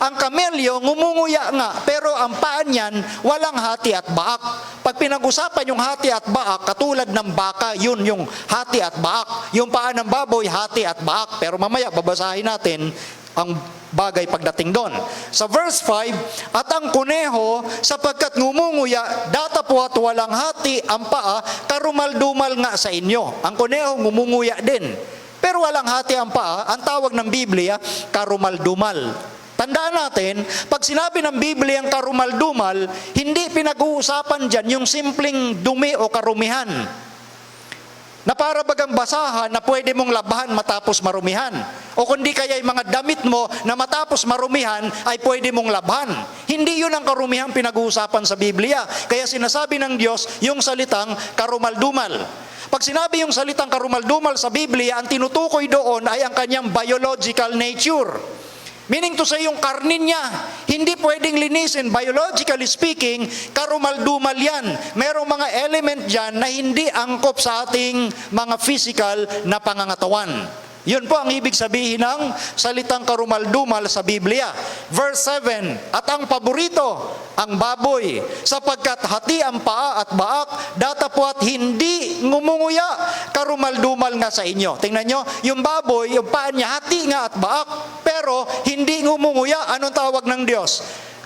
Ang kamelyo, ngumunguya nga, pero ang paa niyan, walang hati at baak. Pag pinag-usapan yung hati at baak, katulad ng baka, yun yung hati at baak. Yung paa ng baboy, hati at baak. Pero mamaya, babasahin natin ang bagay pagdating doon. Sa verse 5, at ang kuneho, sapagkat ngumunguya, datapwat walang hati ang paa, karumal-dumal nga sa inyo. Ang kuneho, ngumunguya din. Pero walang hati ang paa, ang tawag ng Biblia, karumal-dumal. Tandaan natin, pag sinabi ng Biblia ang karumal-dumal, hindi pinag-uusapan dyan yung simpleng dumi o karumihan. Na para bagang basahan na pwede mong labahan matapos marumihan. O kundi kaya yung mga damit mo na matapos marumihan ay pwede mong labhan. Hindi yun ang karumihan pinag-uusapan sa Biblia. Kaya sinasabi ng Diyos yung salitang karumal-dumal. Pag sinabi yung salitang karumal-dumal sa Biblia, ang tinutukoy doon ay ang kanyang biological nature. Meaning to say, yung karnin niya, hindi pwedeng linisin. Biologically speaking, karumal-dumal yan. Merong mga element dyan na hindi angkop sa ating mga physical na pangangatawan. Yun po ang ibig sabihin ng salitang karumal-dumal sa Biblia. Verse 7, at ang paborito, ang baboy, sapagkat hati ang paa at baak, datapwat hindi ngumunguya, karumal-dumal nga sa inyo. Tingnan nyo, yung baboy, yung paa niya, hati nga at baak, pero hindi ngumunguya. Anong tawag ng Diyos?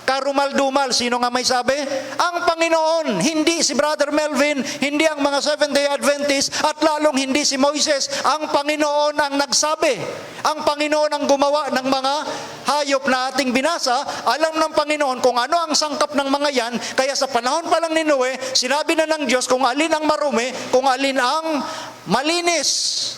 Karumal-dumal. Sino nga may sabi? Ang Panginoon, hindi si Brother Melvin, hindi ang mga Seventh-day Adventists, at lalong hindi si Moises. Ang Panginoon ang nagsabi. Ang Panginoon ang gumawa ng mga hayop na ating binasa. Alam ng Panginoon kung ano ang sangkap ng mga yan, kaya sa panahon pa lang ni Noe, sinabi na ng Diyos kung alin ang marumi, kung alin ang malinis.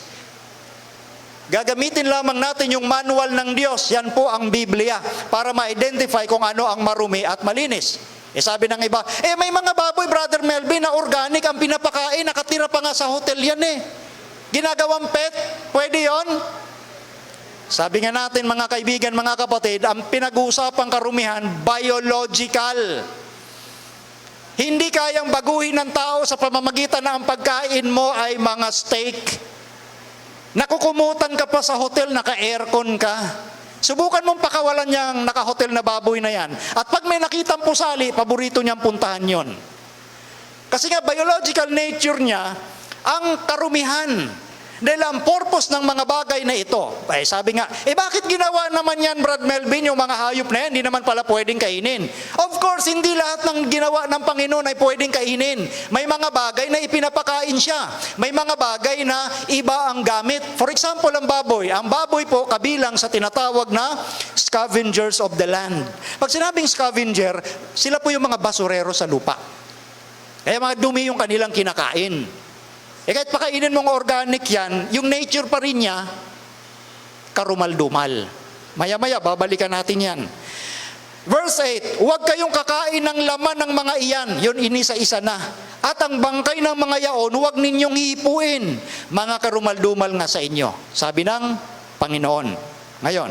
Gagamitin lamang natin yung manual ng Diyos, yan po ang Biblia, para ma-identify kung ano ang marumi at malinis. Sabi ng iba, may mga baboy, Brother Melvin, na organic ang pinapakain, nakatira pa nga sa hotel yan Ginagawang pet, pwede yon? Sabi nga natin mga kaibigan, mga kapatid, ang pinag-uusapang karumihan, biological. Hindi kayang baguhin ng tao sa pamamagitan na ang pagkain mo ay mga steak. Nakukumutan ka pa sa hotel, naka-aircon ka. Subukan mong pakawalan niyang naka-hotel na baboy na yan. At pag may nakitang pusali, paborito niyang puntahan yon. Kasi nga, biological nature niya, ang karumihan. Dahil ang purpose ng mga bagay na ito, sabi nga, bakit ginawa naman yan, Brad Melvin, yung mga hayop na yan, hindi naman pala pwedeng kainin. Of course, hindi lahat ng ginawa ng Panginoon ay pwedeng kainin. May mga bagay na ipinapakain siya. May mga bagay na iba ang gamit. For example, ang baboy. Ang baboy po, kabilang sa tinatawag na scavengers of the land. Pag sinabing scavenger, sila po yung mga basurero sa lupa. Kaya mga dumi yung kanilang kinakain. Kahit pakainin mong organic yan, yung nature pa rin niya, karumal-dumal. Maya-maya, babalikan natin yan. Verse 8, huwag kayong kakain ng laman ng mga iyan, yun inisa-isa na. At ang bangkay ng mga yaon, huwag ninyong hipuin, mga karumal-dumal nga sa inyo. Sabi ng Panginoon. Ngayon,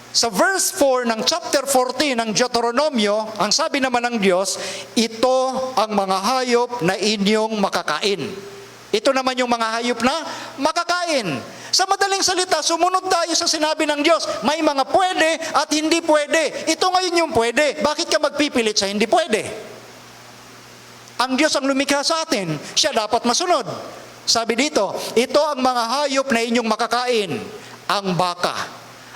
sa verse 4 ng chapter 14 ng Deuteronomio, ang sabi naman ng Diyos, ito ang mga hayop na inyong makakain. Ito naman yung mga hayop na makakain. Sa madaling salita, sumunod tayo sa sinabi ng Diyos. May mga pwede at hindi pwede. Ito ngayon yung pwede. Bakit ka magpipilit sa hindi pwede? Ang Diyos ang lumikha sa atin. Siya dapat masunod. Sabi dito, ito ang mga hayop na inyong makakain. Ang baka,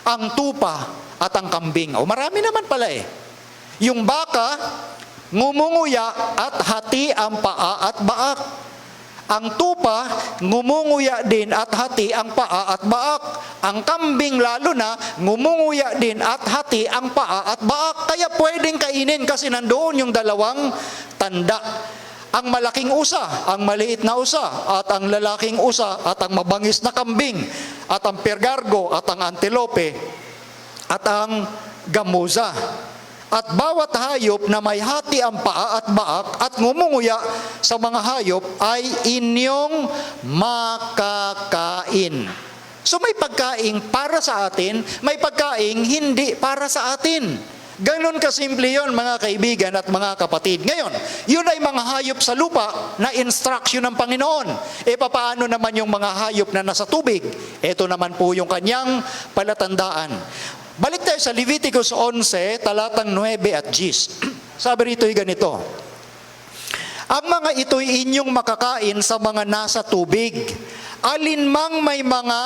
ang tupa, at ang kambing. Marami naman pala Yung baka, ngumunguya at hati ang paa at baak. Ang tupa, ngumunguya din at hati ang paa at baak. Ang kambing lalo na, ngumunguya din at hati ang paa at baak. Kaya pwedeng kainin kasi nandoon yung dalawang tanda. Ang malaking usa, ang maliit na usa, at ang lalaking usa, at ang mabangis na kambing, at ang pergargo, at ang antelope, at ang gamuza. At bawat hayop na may hati ang paa at baak at ngumunguya sa mga hayop ay inyong makakain. So may pagkain para sa atin, may pagkain hindi para sa atin. Ganon kasimple yon mga kaibigan at mga kapatid. Ngayon, yun ay mga hayop sa lupa na instruction ng Panginoon. Paano naman yung mga hayop na nasa tubig? Ito naman po yung kanyang palatandaan. Balik tayo sa Leviticus 11, talatang 9 at 10. Sabi rito ganito, ang mga ito'y inyong makakain sa mga nasa tubig. Alinmang may mga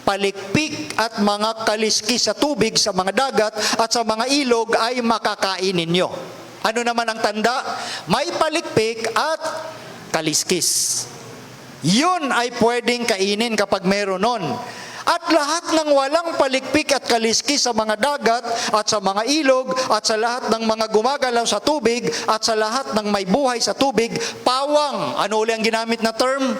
palikpik at mga kaliskis sa tubig, sa mga dagat at sa mga ilog ay makakain ninyo. Ano naman ang tanda? May palikpik at kaliskis. Yun ay pwedeng kainin kapag meron nun. At lahat ng walang palikpik at kaliskis sa mga dagat at sa mga ilog at sa lahat ng mga gumagalaw sa tubig at sa lahat ng may buhay sa tubig, pawang. Ano uli ang ginamit na term?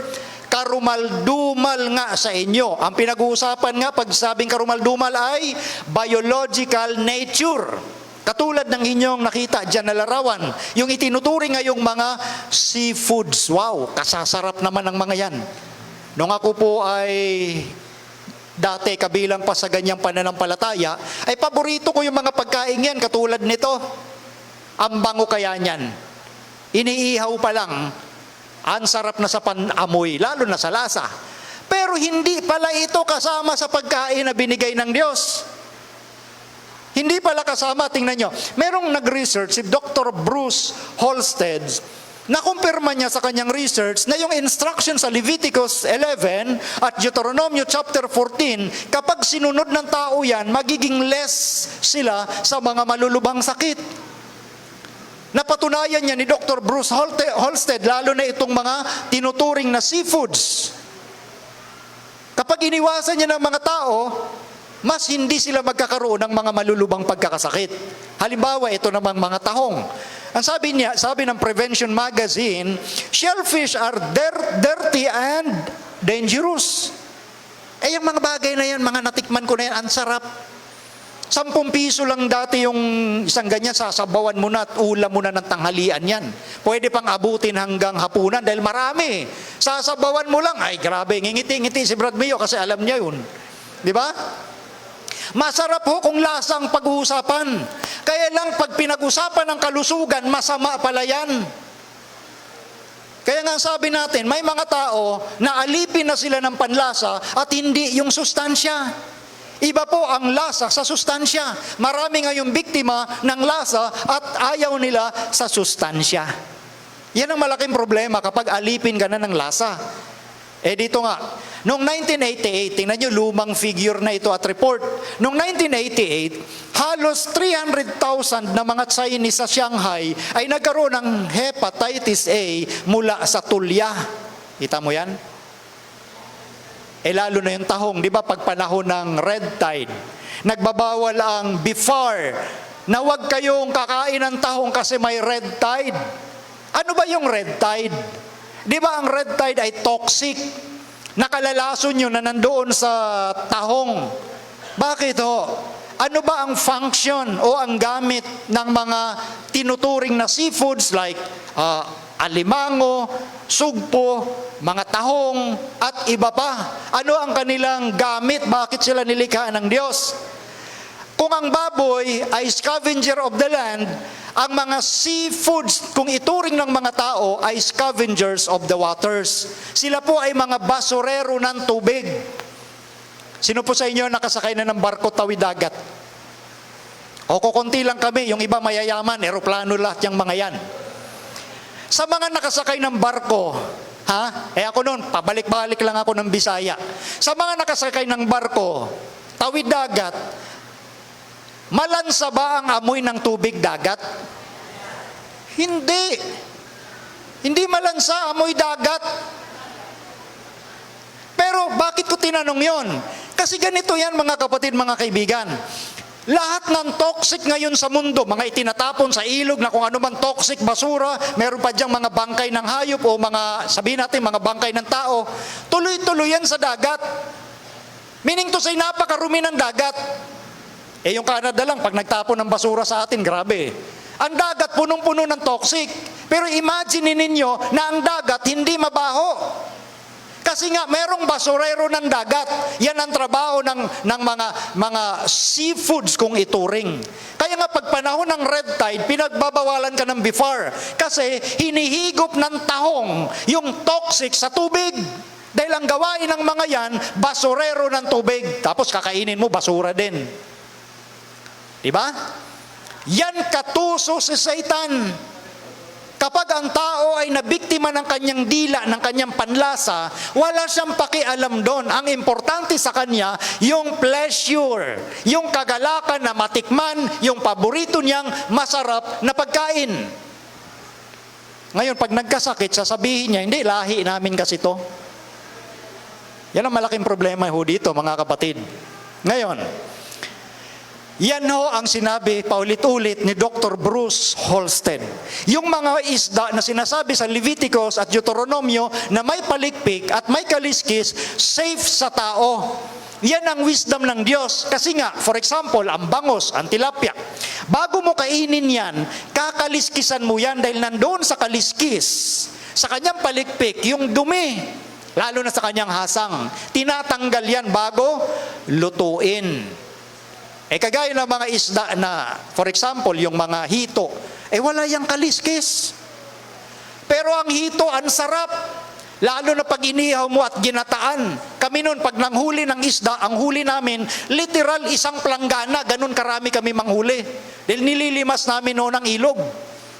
Karumal-dumal nga sa inyo. Ang pinag-uusapan nga pag sabing karumal-dumal ay biological nature. Katulad ng inyong nakita dyan na larawan, yung itinuturing ngayong mga seafoods. Wow, kasasarap naman ng mga yan. Nung ako po ay dati kabilang pa sa ganyang pananampalataya, ay paborito ko yung mga pagkain yan, katulad nito. Ang bango kaya niyan. Iniihaw pa lang, ang sarap na sa panamoy, lalo na sa lasa. Pero hindi pala ito kasama sa pagkain na binigay ng Diyos. Hindi pala kasama, tingnan nyo. Merong nag-research, si Dr. Bruce Holstead, nakumpirma niya sa kanyang research na yung instruction sa Leviticus 11 at Deuteronomio chapter 14, kapag sinunod ng tao yan, magiging less sila sa mga malulubhang sakit. Napatunayan niya ni Dr. Bruce Holstead, lalo na itong mga tinuturing na seafoods. Kapag iniwasan niya ng mga tao, mas hindi sila magkakaroon ng mga malulubang pagkakasakit. Halimbawa, ito namang mga tahong. Ang sabi niya, sabi ng Prevention Magazine, shellfish are dirty and dangerous. Yung mga bagay na yan, mga natikman ko na yan, ang sarap. 10 piso lang dati yung isang ganyan, sasabawan mo na at ulam mo na ng tanghalian yan. Pwede pang abutin hanggang hapunan dahil marami. Sasabawan mo lang, ay grabe, ngingiti-ngiti si Brad Mayo kasi alam niya yun. Di ba? Masarap ho kung lasang pag-uusapan. Kaya lang pag pinag-usapan ng kalusugan, masama pala yan. Kaya nga sabi natin, may mga tao na alipin na sila ng panlasa at hindi yung sustansya. Iba po ang lasa sa sustansya. Marami ngayong biktima ng lasa at ayaw nila sa sustansya. Yan ang malaking problema kapag alipin ka na ng lasa. Dito nga, noong 1988, tingnan nyo, lumang figure na ito at report. Noong 1988, halos 300,000 na mga Chinese sa Shanghai ay nagkaroon ng hepatitis A mula sa tulya. Kita mo yan? Lalo na yung tahong, di ba, pag panahon ng red tide, nagbabawal ang BIFAR na huwag kayong kakain ng tahong kasi may red tide. Ano ba yung red tide? Di ba ang red tide ay toxic? Nakalalason yun na nandoon sa tahong. Bakit ho? Ano ba ang function o ang gamit ng mga tinuturing na seafoods like alimango, sugpo, mga tahong, at iba pa? Ano ang kanilang gamit? Bakit sila nilikha ng Diyos? Kung ang baboy ay scavenger of the land, ang mga seafoods, kung ituring ng mga tao, ay scavengers of the waters. Sila po ay mga basurero ng tubig. Sino po sa inyo nakasakay na ng barko tawid dagat? O kukunti lang kami, yung iba mayayaman, eroplano lahat yung mga yan. Sa mga nakasakay ng barko, ako noon, pabalik-balik lang ako ng Bisaya. Sa mga nakasakay ng barko, tawid dagat, malansa ba ang amoy ng tubig dagat? Hindi. Hindi malansa amoy dagat. Pero bakit ko tinanong yon? Kasi ganito yan mga kapatid, mga kaibigan. Lahat ng toxic ngayon sa mundo, mga itinatapon sa ilog na kung ano man toxic, basura, meron pa diyang mga bangkay ng hayop o mga, sabihin natin, mga bangkay ng tao, tuloy-tuloy yan sa dagat. Meaning to say, napakarumi ng dagat. Yung Canada lang, pag nagtapon ng basura sa atin, grabe. Ang dagat, punong-puno ng toxic. Pero imagine ninyo na ang dagat hindi mabaho. Kasi nga, merong basurero ng dagat. Yan ang trabaho ng mga seafoods kung ituring. Kaya nga, pag panahon ng red tide, pinagbabawalan ka ng BIFAR. Kasi hinihigop ng tahong yung toxic sa tubig. Dahil ang gawain ng mga yan, basurero ng tubig. Tapos kakainin mo, basura din. Diba? Yan katuso si Satan. Kapag ang tao ay nabiktima ng kanyang dila, ng kanyang panlasa, wala siyang pakialam doon. Ang importante sa kanya, yung pleasure, yung kagalakan na matikman, yung paborito niyang masarap na pagkain. Ngayon, pag nagkasakit, sasabihin niya, hindi, lahi namin kasi to. Yan ang malaking problema ho dito, mga kapatid. Ngayon, yan ho ang sinabi paulit-ulit ni Dr. Bruce Holstead. Yung mga isda na sinasabi sa Leviticus at Deuteronomio na may palikpik at may kaliskis, safe sa tao. Yan ang wisdom ng Diyos. Kasi nga, for example, ang bangos, ang tilapia. Bago mo kainin yan, kakaliskisan mo yan dahil nandoon sa kaliskis, sa kanyang palikpik, yung dumi. Lalo na sa kanyang hasang. Tinatanggal yan bago lutuin. Kagaya ng mga isda na, for example, yung mga hito, wala yang kaliskis. Pero ang hito, ang sarap. Lalo na pag inihaw mo at ginataan. Kami noon, pag nanghuli ng isda, ang huli namin, literal isang planggana, ganun karami kami manghuli. Dahil nililimas namin noon ang ilog.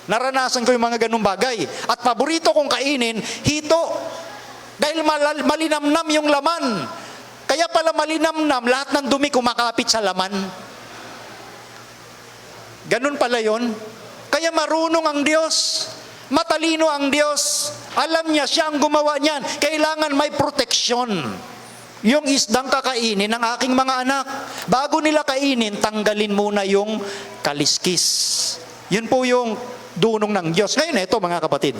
Naranasan ko yung mga ganung bagay. At paborito kong kainin, hito. Dahil malinamnam yung laman. Kaya pala malinamnam, lahat ng dumi kumakapit sa laman. Ganun pala yon. Kaya marunong ang Diyos. Matalino ang Diyos. Alam niya, siya ang gumawa niyan. Kailangan may proteksyon. Yung isdang kakainin ng aking mga anak. Bago nila kainin, tanggalin muna yung kaliskis. Yun po yung dunong ng Diyos. Ngayon, ito mga kapatid.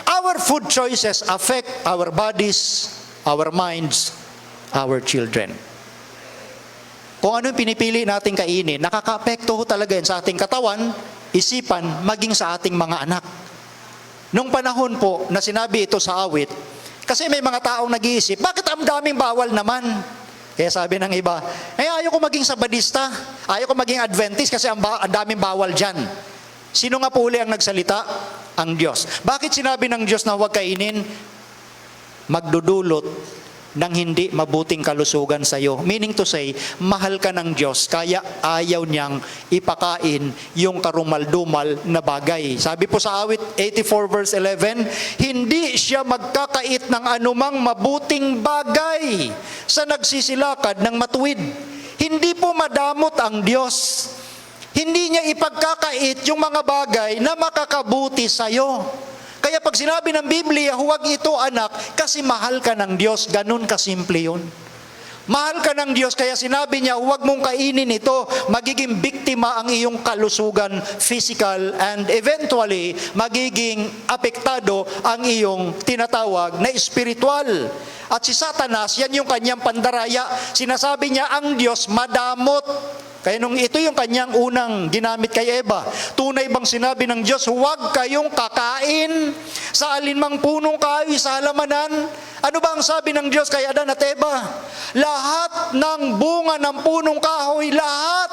Our food choices affect our bodies, our minds, our children. Kung ano yung pinipili nating kainin, nakaka-apekto talaga yan sa ating katawan, isipan, maging sa ating mga anak. Nung panahon po na sinabi ito sa awit, kasi may mga taong nag-iisip, bakit ang daming bawal naman? Kaya sabi ng iba, ayaw ko maging Sabadista, ayaw ko maging Adventist kasi ang daming bawal dyan. Sino nga po uli ang nagsalita? Ang Diyos. Bakit sinabi ng Diyos na huwag kainin? Magdudulot ng hindi mabuting kalusugan sa iyo. Meaning to say, mahal ka ng Diyos, kaya ayaw niyang ipakain yung karumal-dumal na bagay. Sabi po sa awit 84 verse 11, hindi siya magkakait ng anumang mabuting bagay sa nagsisilakad ng matuwid. Hindi po madamot ang Diyos. Hindi niya ipagkakait yung mga bagay na makakabuti sa iyo. Kaya pag sinabi ng Biblia, huwag ito anak, kasi mahal ka ng Diyos, ganun kasimple yun. Mahal ka ng Diyos, kaya sinabi niya, huwag mong kainin ito, magiging biktima ang iyong kalusugan, physical, and eventually, magiging apektado ang iyong tinatawag na spiritual. At si Satanas, yan yung kanyang pandaraya. Sinasabi niya, ang Diyos madamot. Kaya nung ito yung kanyang unang ginamit kay Eva, tunay bang sinabi ng Diyos, huwag kayong kakain sa alinmang punong kahoy sa halamanan? Ano ba ang sabi ng Diyos kay Adan at Eva? Lahat ng bunga ng punong kahoy, lahat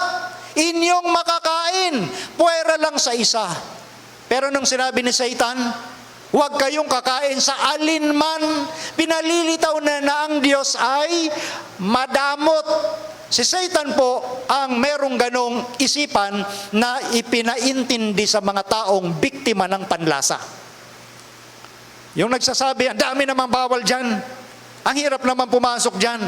inyong makakain, puwera lang sa isa. Pero nung sinabi ni Satan, huwag kayong kakain sa alinman, pinalilitaw na ang Diyos ay madamot. Si Satan po ang merong ganong isipan na ipinaintindi sa mga taong biktima ng panlasa. Yung nagsasabi, ang dami namang bawal dyan, ang hirap naman pumasok dyan.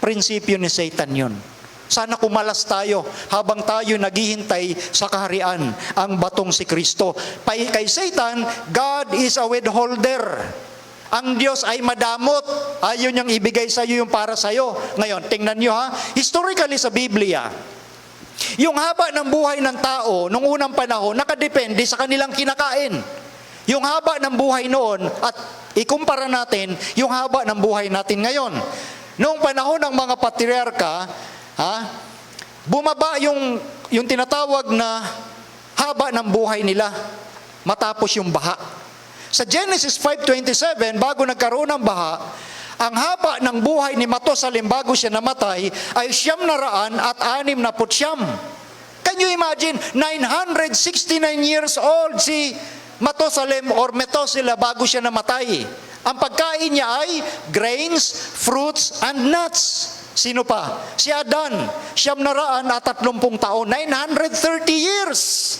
Prinsipyo ni Satan yun. Sana kumalas tayo habang tayo naghihintay sa kaharian, ang batong si Kristo. Kay Satan, God is a withholder. Ang Diyos ay madamot. Ayaw niyang ibigay sa iyo yung para sa iyo. Ngayon, tingnan niyo ha. Historically sa Biblia, yung haba ng buhay ng tao nung unang panahon, nakadepende sa kanilang kinakain. Yung haba ng buhay noon, at ikumpara natin yung haba ng buhay natin ngayon. Noong panahon ng mga patriarka, bumaba yung tinatawag na haba ng buhay nila matapos yung baha. Sa Genesis 5:27, bago nagkaroon ng baha, ang haba ng buhay ni Matusalem bago siya namatay ay 969. Can you imagine? 969 years old si Matusalem or Metosela bago siya namatay. Ang pagkain niya ay grains, fruits, and nuts. Sino pa? Si Adan, 930 taon, 930 years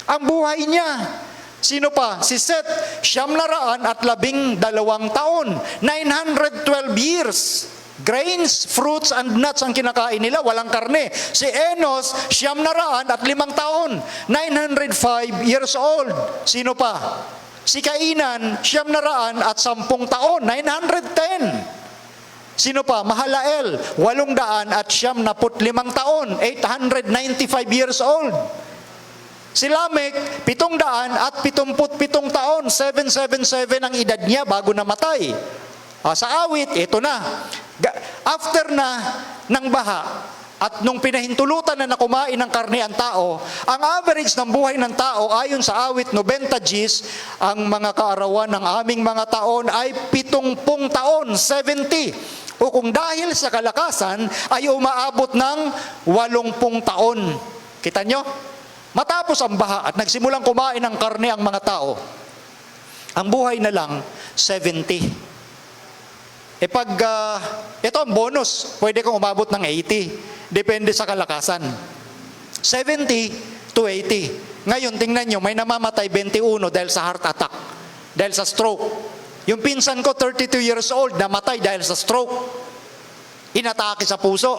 ang buhay niya. Sino pa? Si Seth, 912 taon, 912 years. Grains, fruits, and nuts ang kinakain nila, walang karne. Si Enos, 905 taon, 905 years old. Sino pa? Si Kainan, 910 taon, 910. Sino pa? Mahalael, 895 taon, 895 years old. Si Lamek, 777 taon, 777 ang edad niya bago namatay. Sa awit, ito na. After na ng baha, At nung pinahintulutan na kumain ng karne ang tao, ang average ng buhay ng tao ayon sa awit 90 Gs, ang mga kaarawan ng aming mga taon ay 70 taon, 70. O kung dahil sa kalakasan ay umaabot ng 80 taon. Kita nyo? Matapos ang baha at nagsimulang kumain ng karne ang mga tao, ang buhay na lang 70. Ito ang bonus, pwede kang umabot ng 80. Depende sa kalakasan. 70 to 80. Ngayon, tingnan nyo, may namamatay 21 dahil sa heart attack, dahil sa stroke. Yung pinsan ko, 32 years old, namatay dahil sa stroke. Inatake sa puso.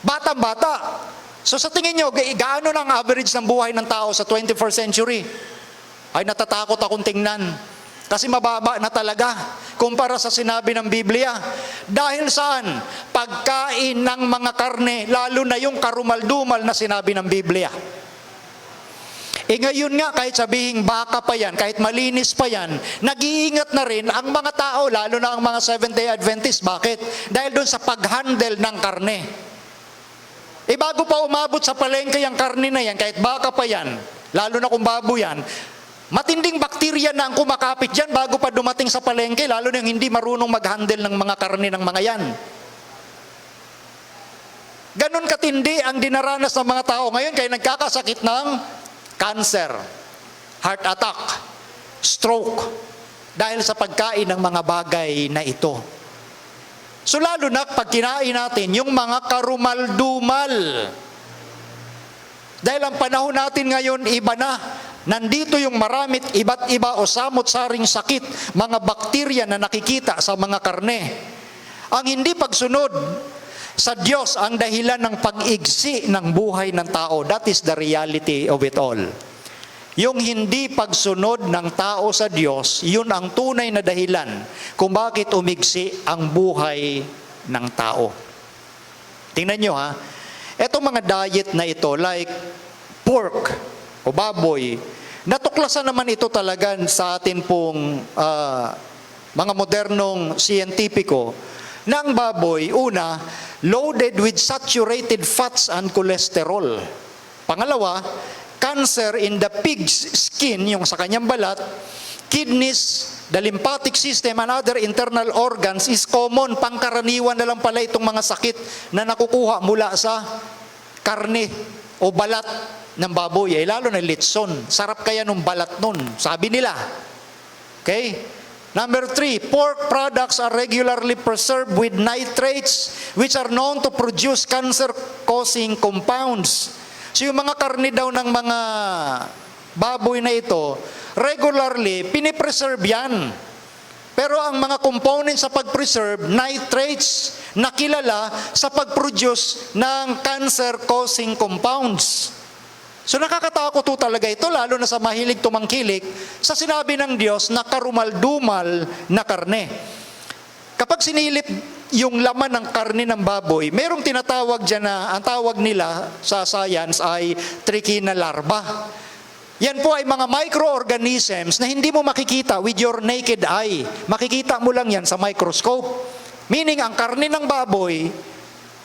Batang-bata. So sa tingin nyo, gaano na ang average ng buhay ng tao sa 21st century? Ay natatakot akong tingnan. Kasi mababa na talaga kumpara sa sinabi ng Biblia. Dahil saan? Pagkain ng mga karne, lalo na yung karumal-dumal na sinabi ng Biblia. Ngayon nga, kahit sabihing baka pa yan, kahit malinis pa yan, nag-iingat na rin ang mga tao, lalo na ang mga Seventh-day Adventists. Bakit? Dahil doon sa pag-handle ng karne. Bago pa umabot sa palengke yung karne na yan, kahit baka pa yan, lalo na kung baboy yan, matinding bakterya na ang kumakapit dyan bago pa dumating sa palengke, lalo na yung hindi marunong mag-handle ng mga karne ng mga yan. Ganon katindi ang dinaranas ng mga tao ngayon, kaya nagkakasakit ng cancer, heart attack, stroke, dahil sa pagkain ng mga bagay na ito. So lalo na pag kinain natin yung mga karumal-dumal. Dahil ang panahon natin ngayon, iba na. Nandito yung maramit iba't iba o samot-saring sakit, mga bakterya na nakikita sa mga karne. Ang hindi pagsunod sa Diyos ang dahilan ng pag-igsi ng buhay ng tao. That is the reality of it all. Yung hindi pagsunod ng tao sa Diyos, yun ang tunay na dahilan kung bakit umigsi ang buhay ng tao. Tingnan nyo ha, etong mga diet na ito, like pork o baboy, natuklasan naman ito talaga sa atin pong mga modernong siyentipiko, na ang baboy, una, loaded with saturated fats and cholesterol. Pangalawa, cancer in the pig's skin, yung sa kanyang balat, kidneys, the lymphatic system, and other internal organs is common. Pangkaraniwan na lang pala itong mga sakit na nakukuha mula sa karne o balat ng baboy. Lalo na litson. Sarap kaya nung balat nun, sabi nila. Okay? Number 3, pork products are regularly preserved with nitrates which are known to produce cancer-causing compounds. So yung mga karne daw ng mga baboy na ito, regularly, pinipreserve yan. Pero ang mga components sa pag-preserve, nitrates, na kilala sa pag-produce ng cancer-causing compounds. So nakakatakot po talaga ito, lalo na sa mahilig tumangkilik sa sinabi ng Diyos na karumal-dumal na karne. Kapag sinilip yung laman ng karne ng baboy, merong tinatawag dyan na, ang tawag nila sa science ay trichina larva. Yan po ay mga microorganisms na hindi mo makikita with your naked eye. Makikita mo lang yan sa microscope. Meaning, ang karne ng baboy,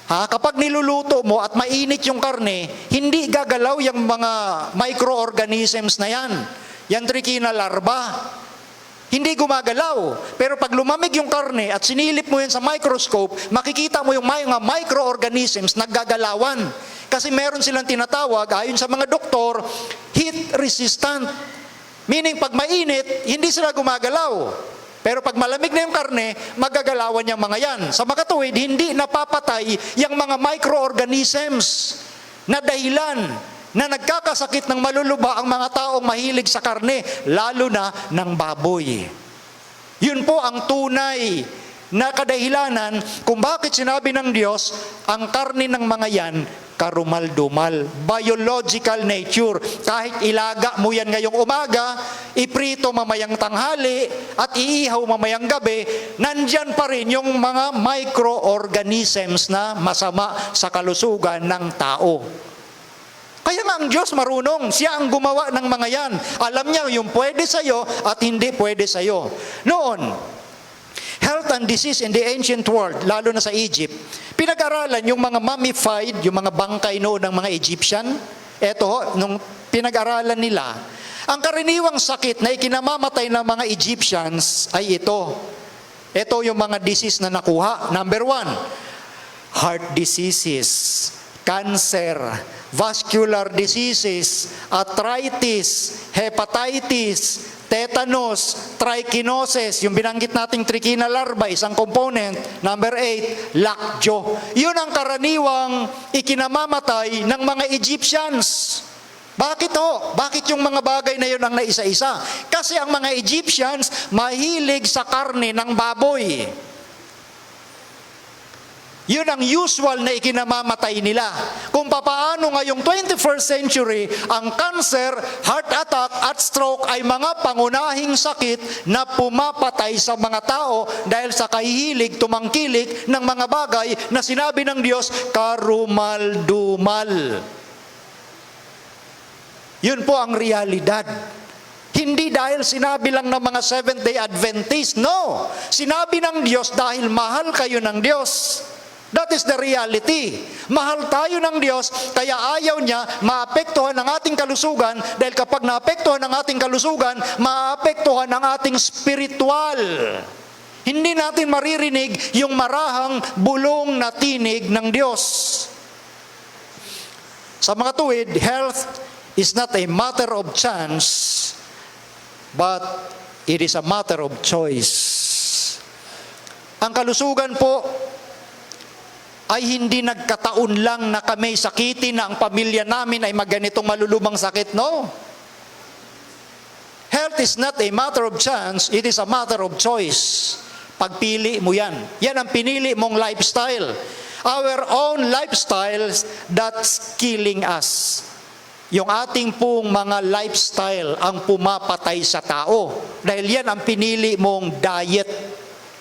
kapag niluluto mo at mainit yung karne, hindi gagalaw yung mga microorganisms na yan. Yan trichina larva. Hindi gumagalaw. Pero pag lumamig yung karne at sinilip mo yan sa microscope, makikita mo yung mga microorganisms naggagalawan. Kasi meron silang tinatawag, ayon sa mga doktor, heat resistant. Meaning pag mainit, hindi sila gumagalaw. Pero pag malamig na yung karne, magagalawan yung mga yan. Sa makatuwid, hindi napapatay yung mga microorganisms na dahilan na nagkakasakit ng maluluba ang mga taong mahilig sa karne, lalo na ng baboy. Yun po ang tunay na kadahilanan kung bakit sinabi ng Diyos, ang karne ng mga yan, karumal-dumal, biological nature. Kahit ilaga mo yan ngayong umaga, iprito mamayang tanghali, at iihaw mamayang gabi, nandyan pa rin yung mga microorganisms na masama sa kalusugan ng tao. Kaya nga ang Diyos marunong, siya ang gumawa ng mga yan. Alam niya yung pwede sa'yo at hindi pwede sa'yo. Noon, Health important disease in the ancient world, lalo na sa Egypt, pinag-aralan yung mga mummified, yung mga bangkay noon ng mga Egyptian. Eto, nung pinag-aralan nila, ang karaniwang sakit na ikinamamatay ng mga Egyptians ay ito. Ito yung mga disease na nakuha. Number 1, heart diseases, cancer, vascular diseases, arthritis, hepatitis, tetanus, trichinosis, yung binanggit nating trichina larva, isang component. Number 8, lockjaw. Yun ang karaniwang ikinamamatay ng mga Egyptians. Bakit ho? Bakit yung mga bagay na yun ang naisa-isa? Kasi ang mga Egyptians mahilig sa karne ng baboy. Yun ang usual na ikinamamatay nila. Kung papaano ngayong 21st century, ang cancer, heart attack at stroke ay mga pangunahing sakit na pumapatay sa mga tao dahil sa kahihilig, tumangkilik ng mga bagay na sinabi ng Diyos, karumal-dumal. Yun po ang realidad. Hindi dahil sinabi lang ng mga Seventh-day Adventist. No! Sinabi ng Diyos dahil mahal kayo ng Diyos. That is the reality. Mahal tayo ng Diyos, kaya ayaw niya maapektuhan ang ating kalusugan dahil kapag naapektuhan ang ating kalusugan, maapektuhan ang ating spiritual. Hindi natin maririnig yung marahang bulong na tinig ng Diyos. Sa mga tuwid, health is not a matter of chance, but it is a matter of choice. Ang kalusugan po ay hindi nagkataon lang na kami sakitin na ang pamilya namin ay magganitong malulubang sakit. No. Health is not a matter of chance, it is a matter of choice. Pagpili mo yan. Yan ang pinili mong lifestyle. Our own lifestyle that's killing us. Yung ating pong mga lifestyle ang pumapatay sa tao. Dahil yan ang pinili mong diet.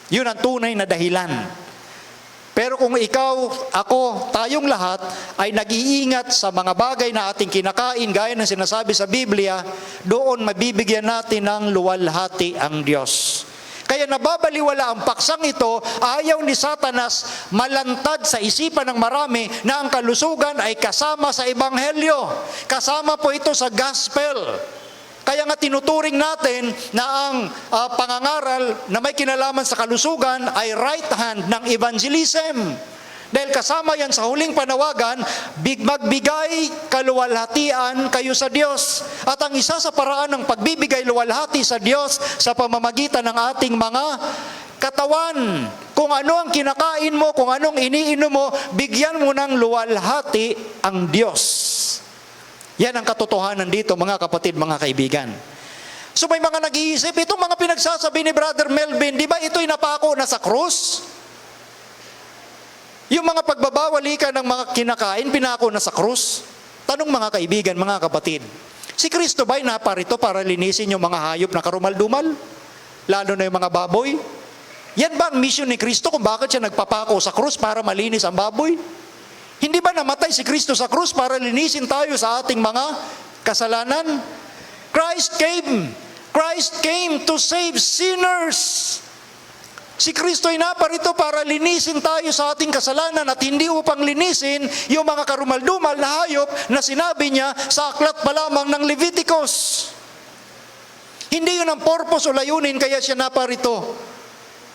Yun ang tunay na dahilan. Pero kung ikaw, ako, tayong lahat ay nag-iingat sa mga bagay na ating kinakain, gaya ng sinasabi sa Biblia, doon mabibigyan natin ng luwalhati ang Diyos. Kaya nababaliwala ang paksang ito, ayaw ni Satanas malantad sa isipan ng marami na ang kalusugan ay kasama sa Ebanghelyo. Kasama po ito sa Gospel. Kaya nga tinuturing natin na ang pangangaral na may kinalaman sa kalusugan ay right hand ng evangelism. Dahil kasama yan sa huling panawagan, magbigay kaluwalhatian kayo sa Diyos. At ang isa sa paraan ng pagbibigay luwalhati sa Diyos sa pamamagitan ng ating mga katawan. Kung ano ang kinakain mo, kung anong iniinom mo, bigyan mo ng luwalhati ang Diyos. Yan ang katotohanan dito, mga kapatid, mga kaibigan. So may mga nag-iisip, itong mga pinagsasabi ni Brother Melvin, di ba ito'y napako na sa krus? Yung mga pagbabawali ka ng mga kinakain, pinako na sa krus? Tanong mga kaibigan, mga kapatid, si Kristo ba'y naparito para linisin yung mga hayop na karumal-dumal? Lalo na yung mga baboy? Yan ba ang mission ni Kristo kung bakit siya nagpapako sa krus para malinis ang baboy? Hindi ba namatay si Kristo sa krus para linisin tayo sa ating mga kasalanan? Christ came to save sinners. Si Kristo ay naparito para linisin tayo sa ating kasalanan at hindi upang linisin yung mga karumal-dumal na hayop na sinabi niya sa aklat pa lamang ng Leviticus. Hindi yun ang purpose o layunin kaya siya naparito.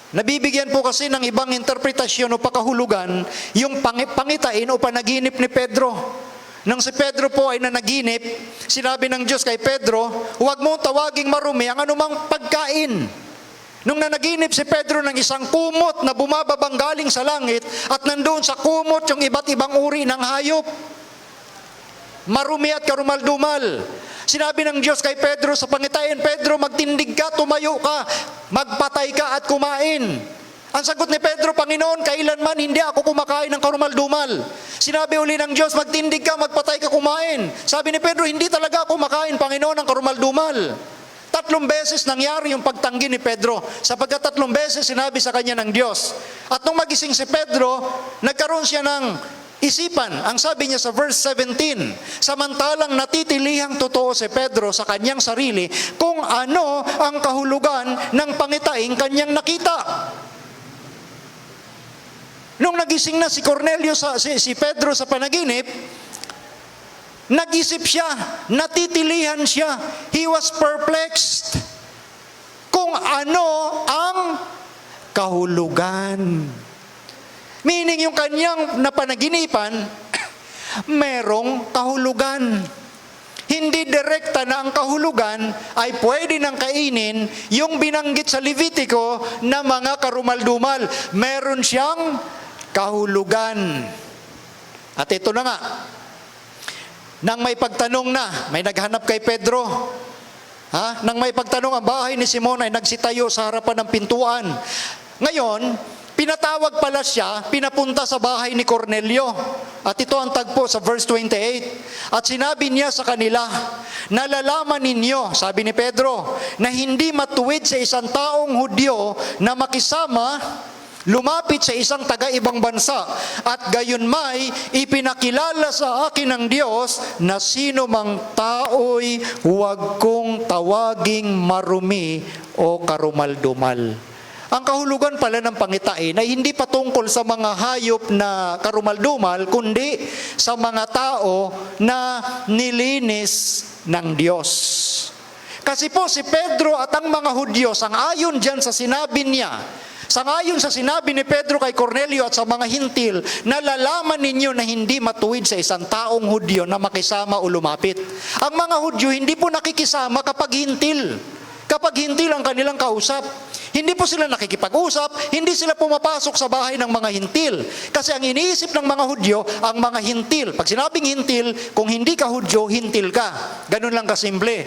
Nabibigyan po kasi ng ibang interpretasyon o pakahulugan yung pangitain o panaginip ni Pedro. Nang si Pedro po ay nanaginip, sinabi ng Diyos kay Pedro, huwag mong tawaging marumi ang anumang pagkain. Nung nanaginip si Pedro ng isang kumot na bumababang galing sa langit at nandoon sa kumot yung iba't ibang uri ng hayop. Marumi at karumal-dumal. Sinabi ng Diyos kay Pedro sa pangitain, Pedro, magtindig ka, tumayo ka, magpatay ka at kumain. Ang sagot ni Pedro, Panginoon, kailanman hindi ako kumakain ng karumal-dumal. Sinabi uli ng Diyos, magtindig ka, magpatay ka, kumain. Sabi ni Pedro, hindi talaga ako kumakain, Panginoon, ng karumal-dumal. 3 beses nangyari yung pagtanggi ni Pedro, sapagkat 3 beses sinabi sa kanya ng Diyos. At nung magising si Pedro, nagkaroon siya ng isipan. Ang sabi niya sa verse 17, samantalang natitilihang totoo si Pedro sa kanyang sarili kung ano ang kahulugan ng pangitaing kanyang nakita. Nung nagising na si Cornelio, si Pedro sa panaginip, nag-isip siya, natitilihan siya. He was perplexed kung ano ang kahulugan. Meaning yung kanyang napanaginipan, merong kahulugan. Hindi direkta na ang kahulugan ay pwede nang kainin yung binanggit sa Levitico na mga karumaldumal. Meron siyang kahulugan. At ito na nga, nang may pagtanong na, may naghanap kay Pedro. Nang may pagtanong, ang bahay ni Simon ay nagsitayo sa harapan ng pintuan. Ngayon, pinatawag pala siya, pinapunta sa bahay ni Cornelio. At ito ang tagpo sa verse 28. At sinabi niya sa kanila, nalalaman ninyo, sabi ni Pedro, na hindi matuwid sa isang taong Hudyo na makisama, lumapit sa isang taga-ibang bansa, at gayon may ipinakilala sa akin ng Diyos na sino mang tao'y huwag kong tawaging marumi o karumaldumal. Ang kahulugan pala ng pangitain ay hindi patungkol sa mga hayop na karumaldumal, kundi sa mga tao na nilinis ng Diyos. Kasi po si Pedro at ang mga Hudyo, sangayon dyan sa sinabi niya, sangayon sa sinabi ni Pedro kay Cornelio at sa mga hintil, nalalaman ninyo na hindi matuwid sa isang taong Hudyo na makisama o lumapit. Ang mga Hudyo hindi po nakikisama kapag hintil. Kapag hintil ang kanilang kausap. Hindi po sila nakikipag-usap, hindi sila pumapasok sa bahay ng mga hintil. Kasi ang iniisip ng mga Hudyo, ang mga hintil. Pag sinabing hintil, kung hindi ka Hudyo, hintil ka. Ganun lang kasimple.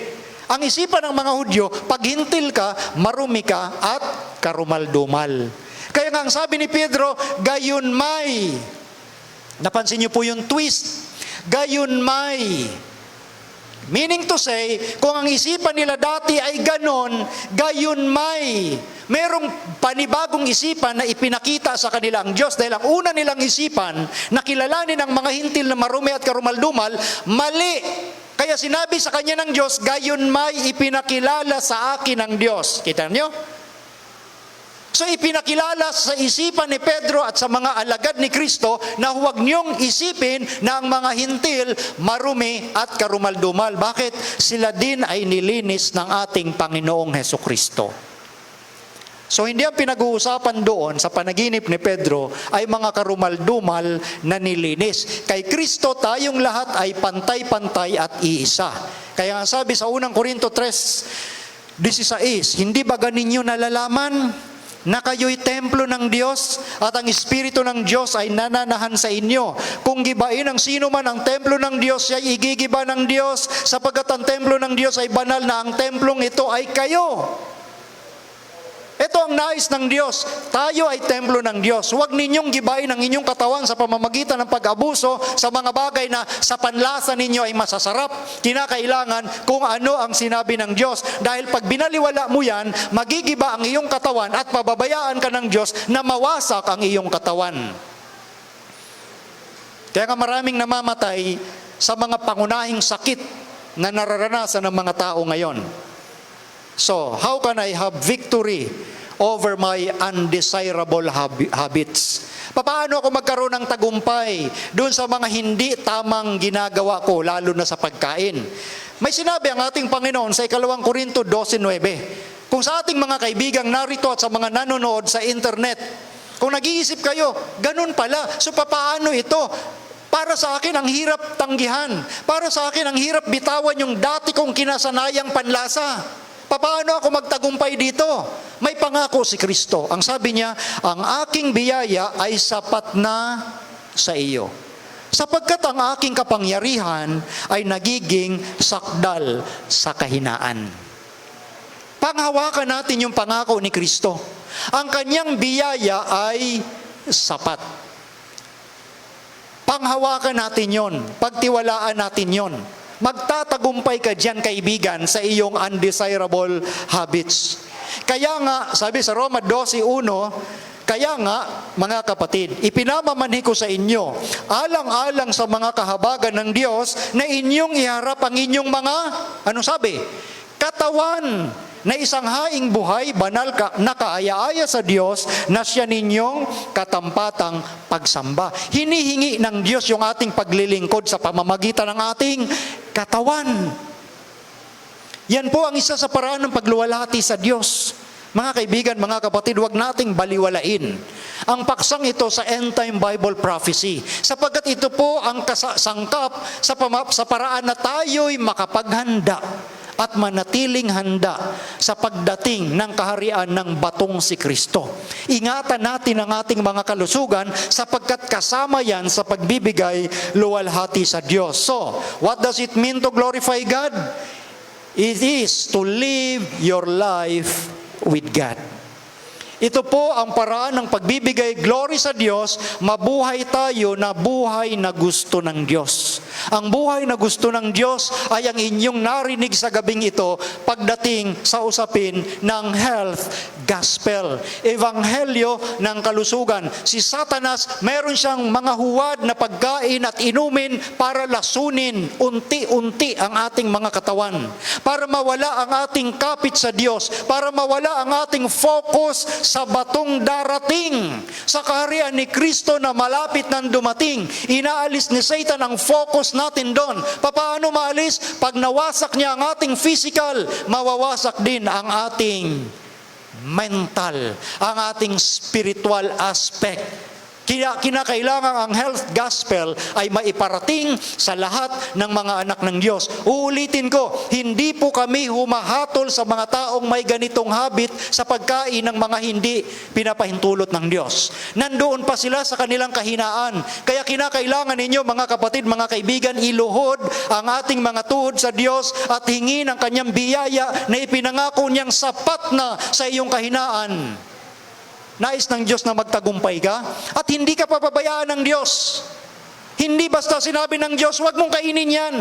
Ang isipan ng mga Hudyo, pag hintil ka, marumi ka at karumaldumal. Kaya nga ang sabi ni Pedro, gayon may. Napansin niyo po yung twist. Gayon may. Meaning to say, kung ang isipan nila dati ay ganon, gayon may. Merong panibagong isipan na ipinakita sa kanila ang Diyos dahil ang una nilang isipan na kilalanin ang mga hintil na marumi at karumaldumal, mali. Kaya sinabi sa kanya ng Diyos, gayon may ipinakilala sa akin ng Diyos. Kita niyo? So ipinakilala sa isipan ni Pedro at sa mga alagad ni Kristo na huwag niyong isipin na ang mga hintil marumi at karumaldumal. Bakit? Sila din ay nilinis ng ating Panginoong Hesukristo. So hindi ang pinag-uusapan doon sa panaginip ni Pedro ay mga karumaldumal na nilinis. Kay Kristo tayong lahat ay pantay-pantay at iisa. Kaya nga sabi sa unang Korinto 3:16, hindi ba ganinyo nalalaman na kayo'y templo ng Diyos at ang Espiritu ng Diyos ay nananahan sa inyo? Kung gibain ang sino man ang templo ng Diyos, siya igigiba ng Diyos, sapagkat ang templo ng Diyos ay banal na ang templong ito ay kayo. Ito ang nais ng Diyos. Tayo ay templo ng Diyos. Huwag ninyong gibain ang inyong katawan sa pamamagitan ng pag-abuso sa mga bagay na sa panlasa ninyo ay masasarap. Kinakailangan kung ano ang sinabi ng Diyos. Dahil pag binaliwala mo yan, magigiba ang iyong katawan at pababayaan ka ng Diyos na mawasak ang iyong katawan. Kaya nga maraming namamatay sa mga pangunahing sakit na nararanasan ng mga tao ngayon. So, how can I have victory over my undesirable habits? Paano ako magkaroon ng tagumpay doon sa mga hindi tamang ginagawa ko, lalo na sa pagkain? May sinabi ang ating Panginoon sa 2 Korinto 12:9. Kung sa ating mga kaibigang narito at sa mga nanonood sa internet, kung nag-iisip kayo, ganun pala, so paano ito? Para sa akin, ang hirap tanggihan. Para sa akin, ang hirap bitawan yung dati kong kinasanayang panlasa. Paano ako magtagumpay dito? May pangako si Kristo. Ang sabi niya, ang aking biyaya ay sapat na sa iyo. Sapagkat ang aking kapangyarihan ay nagiging sakdal sa kahinaan. Panghawakan natin yung pangako ni Kristo. Ang kanyang biyaya ay sapat. Panghawakan natin yon. Pagtiwalaan natin yon. Magtatagumpay ka diyan, kaibigan, sa iyong undesirable habits. Kaya nga, sabi sa Roma 12:1, kaya nga, mga kapatid, ipinamamanhi ko sa inyo, alang-alang sa mga kahabagan ng Diyos, na inyong iharap ang inyong mga, ano sabi? Katawan na isang haing buhay, banal na kaaya-aya sa Diyos na siya ninyong katampatang pagsamba. Hinihingi ng Diyos yung ating paglilingkod sa pamamagitan ng ating katawan. Yan po ang isa sa paraan ng pagluwalhati sa Diyos. Mga kaibigan, mga kapatid, huwag nating baliwalain ang paksang ito sa end-time Bible prophecy, sapagkat ito po ang sangkap sa paraan na tayo'y makapaghanda at manatiling handa sa pagdating ng kaharian ng batong si Kristo. Ingatan natin ang ating mga kalusugan sapagkat kasama yan sa pagbibigay luwalhati sa Diyos. So, what does it mean to glorify God? It is to live your life with God. Ito po ang paraan ng pagbibigay glory sa Diyos, mabuhay tayo na buhay na gusto ng Diyos. Ang buhay na gusto ng Diyos ay ang inyong narinig sa gabing ito pagdating sa usapin ng health gospel, ebanghelyo ng kalusugan. Si Satanas, meron siyang mga huwad na pagkain at inumin para lasunin unti-unti ang ating mga katawan, para mawala ang ating kapit sa Diyos, para mawala ang ating focus sa batong darating, sa kaharian ni Kristo na malapit nang dumating. Inaalis ni Satan ang focus natin doon. Paano maalis? Pag nawasak niya ang ating physical, mawawasak din ang ating mental, ang ating spiritual aspect. Kinakailangan ang health gospel ay maiparating sa lahat ng mga anak ng Diyos. Uulitin ko, hindi po kami humahatol sa mga taong may ganitong habit sa pagkain ng mga hindi pinapahintulot ng Diyos. Nandoon pa sila sa kanilang kahinaan. Kaya kinakailangan ninyo, mga kapatid, mga kaibigan, iluhod ang ating mga tuhod sa Diyos at hingin ang kanyang biyaya na ipinangako niyang sapat na sa iyong kahinaan. Nais ng Diyos na magtagumpay ka at hindi ka papabayaan ng Diyos. Hindi basta sinabi ng Diyos, huwag mong kainin yan.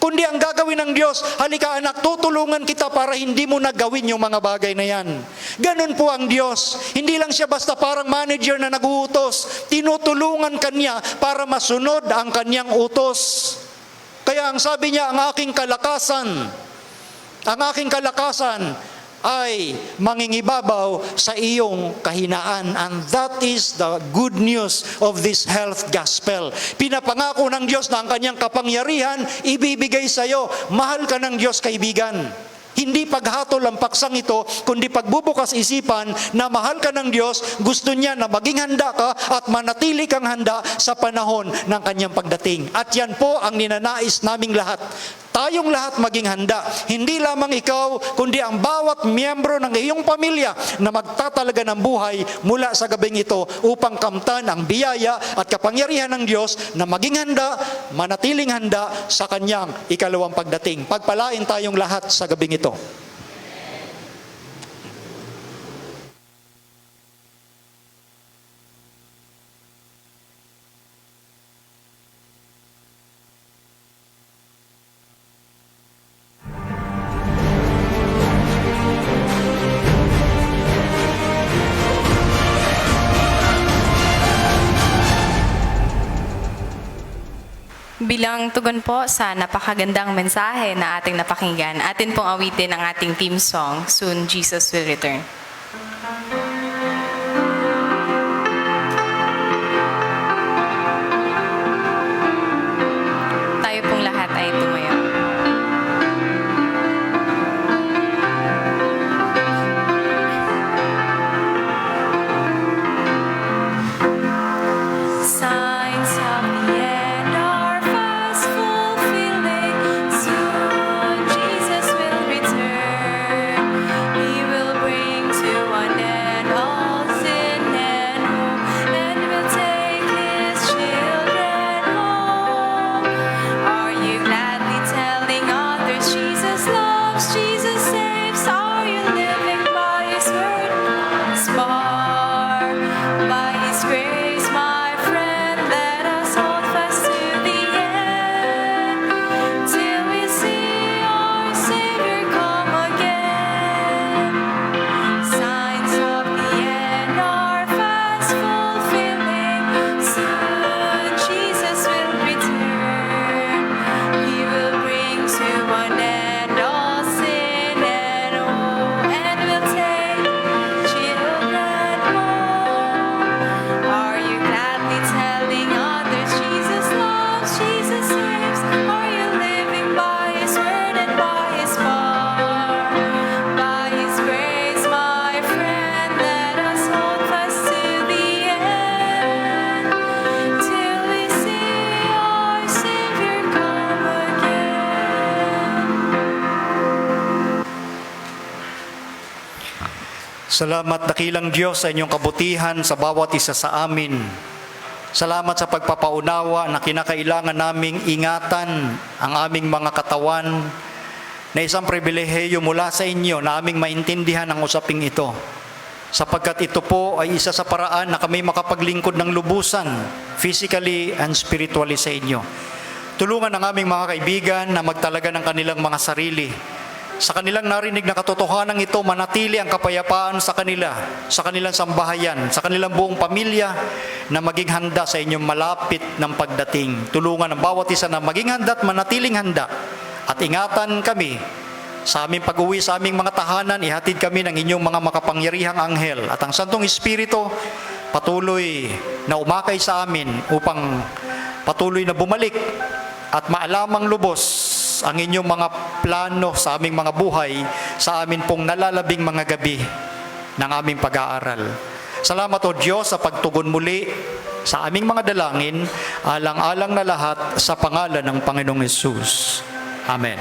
Kundi ang gagawin ng Diyos, halika anak, tutulungan kita para hindi mo nagawin yung mga bagay na yan. Ganun po ang Diyos. Hindi lang siya basta parang manager na naguutos. Tinutulungan kanya para masunod ang kanyang utos. Kaya ang sabi niya, ang aking kalakasan ay mangingibabaw sa iyong kahinaan. And that is the good news of this health gospel. Pinapangako ng Diyos na ang kanyang kapangyarihan ibibigay sa iyo. Mahal ka ng Diyos, kaibigan. Hindi paghatol ang paksang ito, kundi pagbubukas isipan na mahal ka ng Diyos, gusto niya na maging handa ka at manatili kang handa sa panahon ng kanyang pagdating. At yan po ang ninanais naming lahat. Tayong lahat maging handa. Hindi lamang ikaw, kundi ang bawat miyembro ng iyong pamilya na magtatalaga ng buhay mula sa gabing ito upang kamtan ang biyaya at kapangyarihan ng Diyos na maging handa, manatiling handa sa kanyang ikalawang pagdating. Pagpalain tayong lahat sa gabing ito. Bilang tugon po sa napakagandang mensahe na ating napakinggan, atin pong awitin ang ating theme song, Soon Jesus Will Return. Tayo pong lahat ay tumayo. Signs of the end are fast fulfilling. Soon Jesus will return. He will bring to Salamat dakilang Diyos sa inyong kabutihan sa bawat isa sa amin. Salamat sa pagpapaunawa na kinakailangan naming ingatan ang aming mga katawan na isang pribilehiyo mula sa inyo na aming maintindihan ang usaping ito. Sapagkat ito po ay isa sa paraan na kami makapaglingkod ng lubusan, physically and spiritually sa inyo. Tulungan ang aming mga kaibigan na magtalaga ng kanilang mga sarili. Sa kanilang narinig na katotohanan ito, manatili ang kapayapaan sa kanila, sa kanilang sambahayan, sa kanilang buong pamilya, na maging handa sa inyong malapit ng pagdating. Tulungan ang bawat isa na maging handa at manatiling handa. At ingatan kami sa aming pag-uwi sa aming mga tahanan, ihatid kami ng inyong mga makapangyarihang anghel. At ang Santong Espiritu patuloy na umakay sa amin upang patuloy na bumalik at maalamang lubos ang inyong mga plano sa aming mga buhay, sa amin pong nalalabing mga gabi ng aming pag-aaral. Salamat o Diyos sa pagtugon muli sa aming mga dalangin, alang-alang na lahat sa pangalan ng Panginoong Hesus. Amen.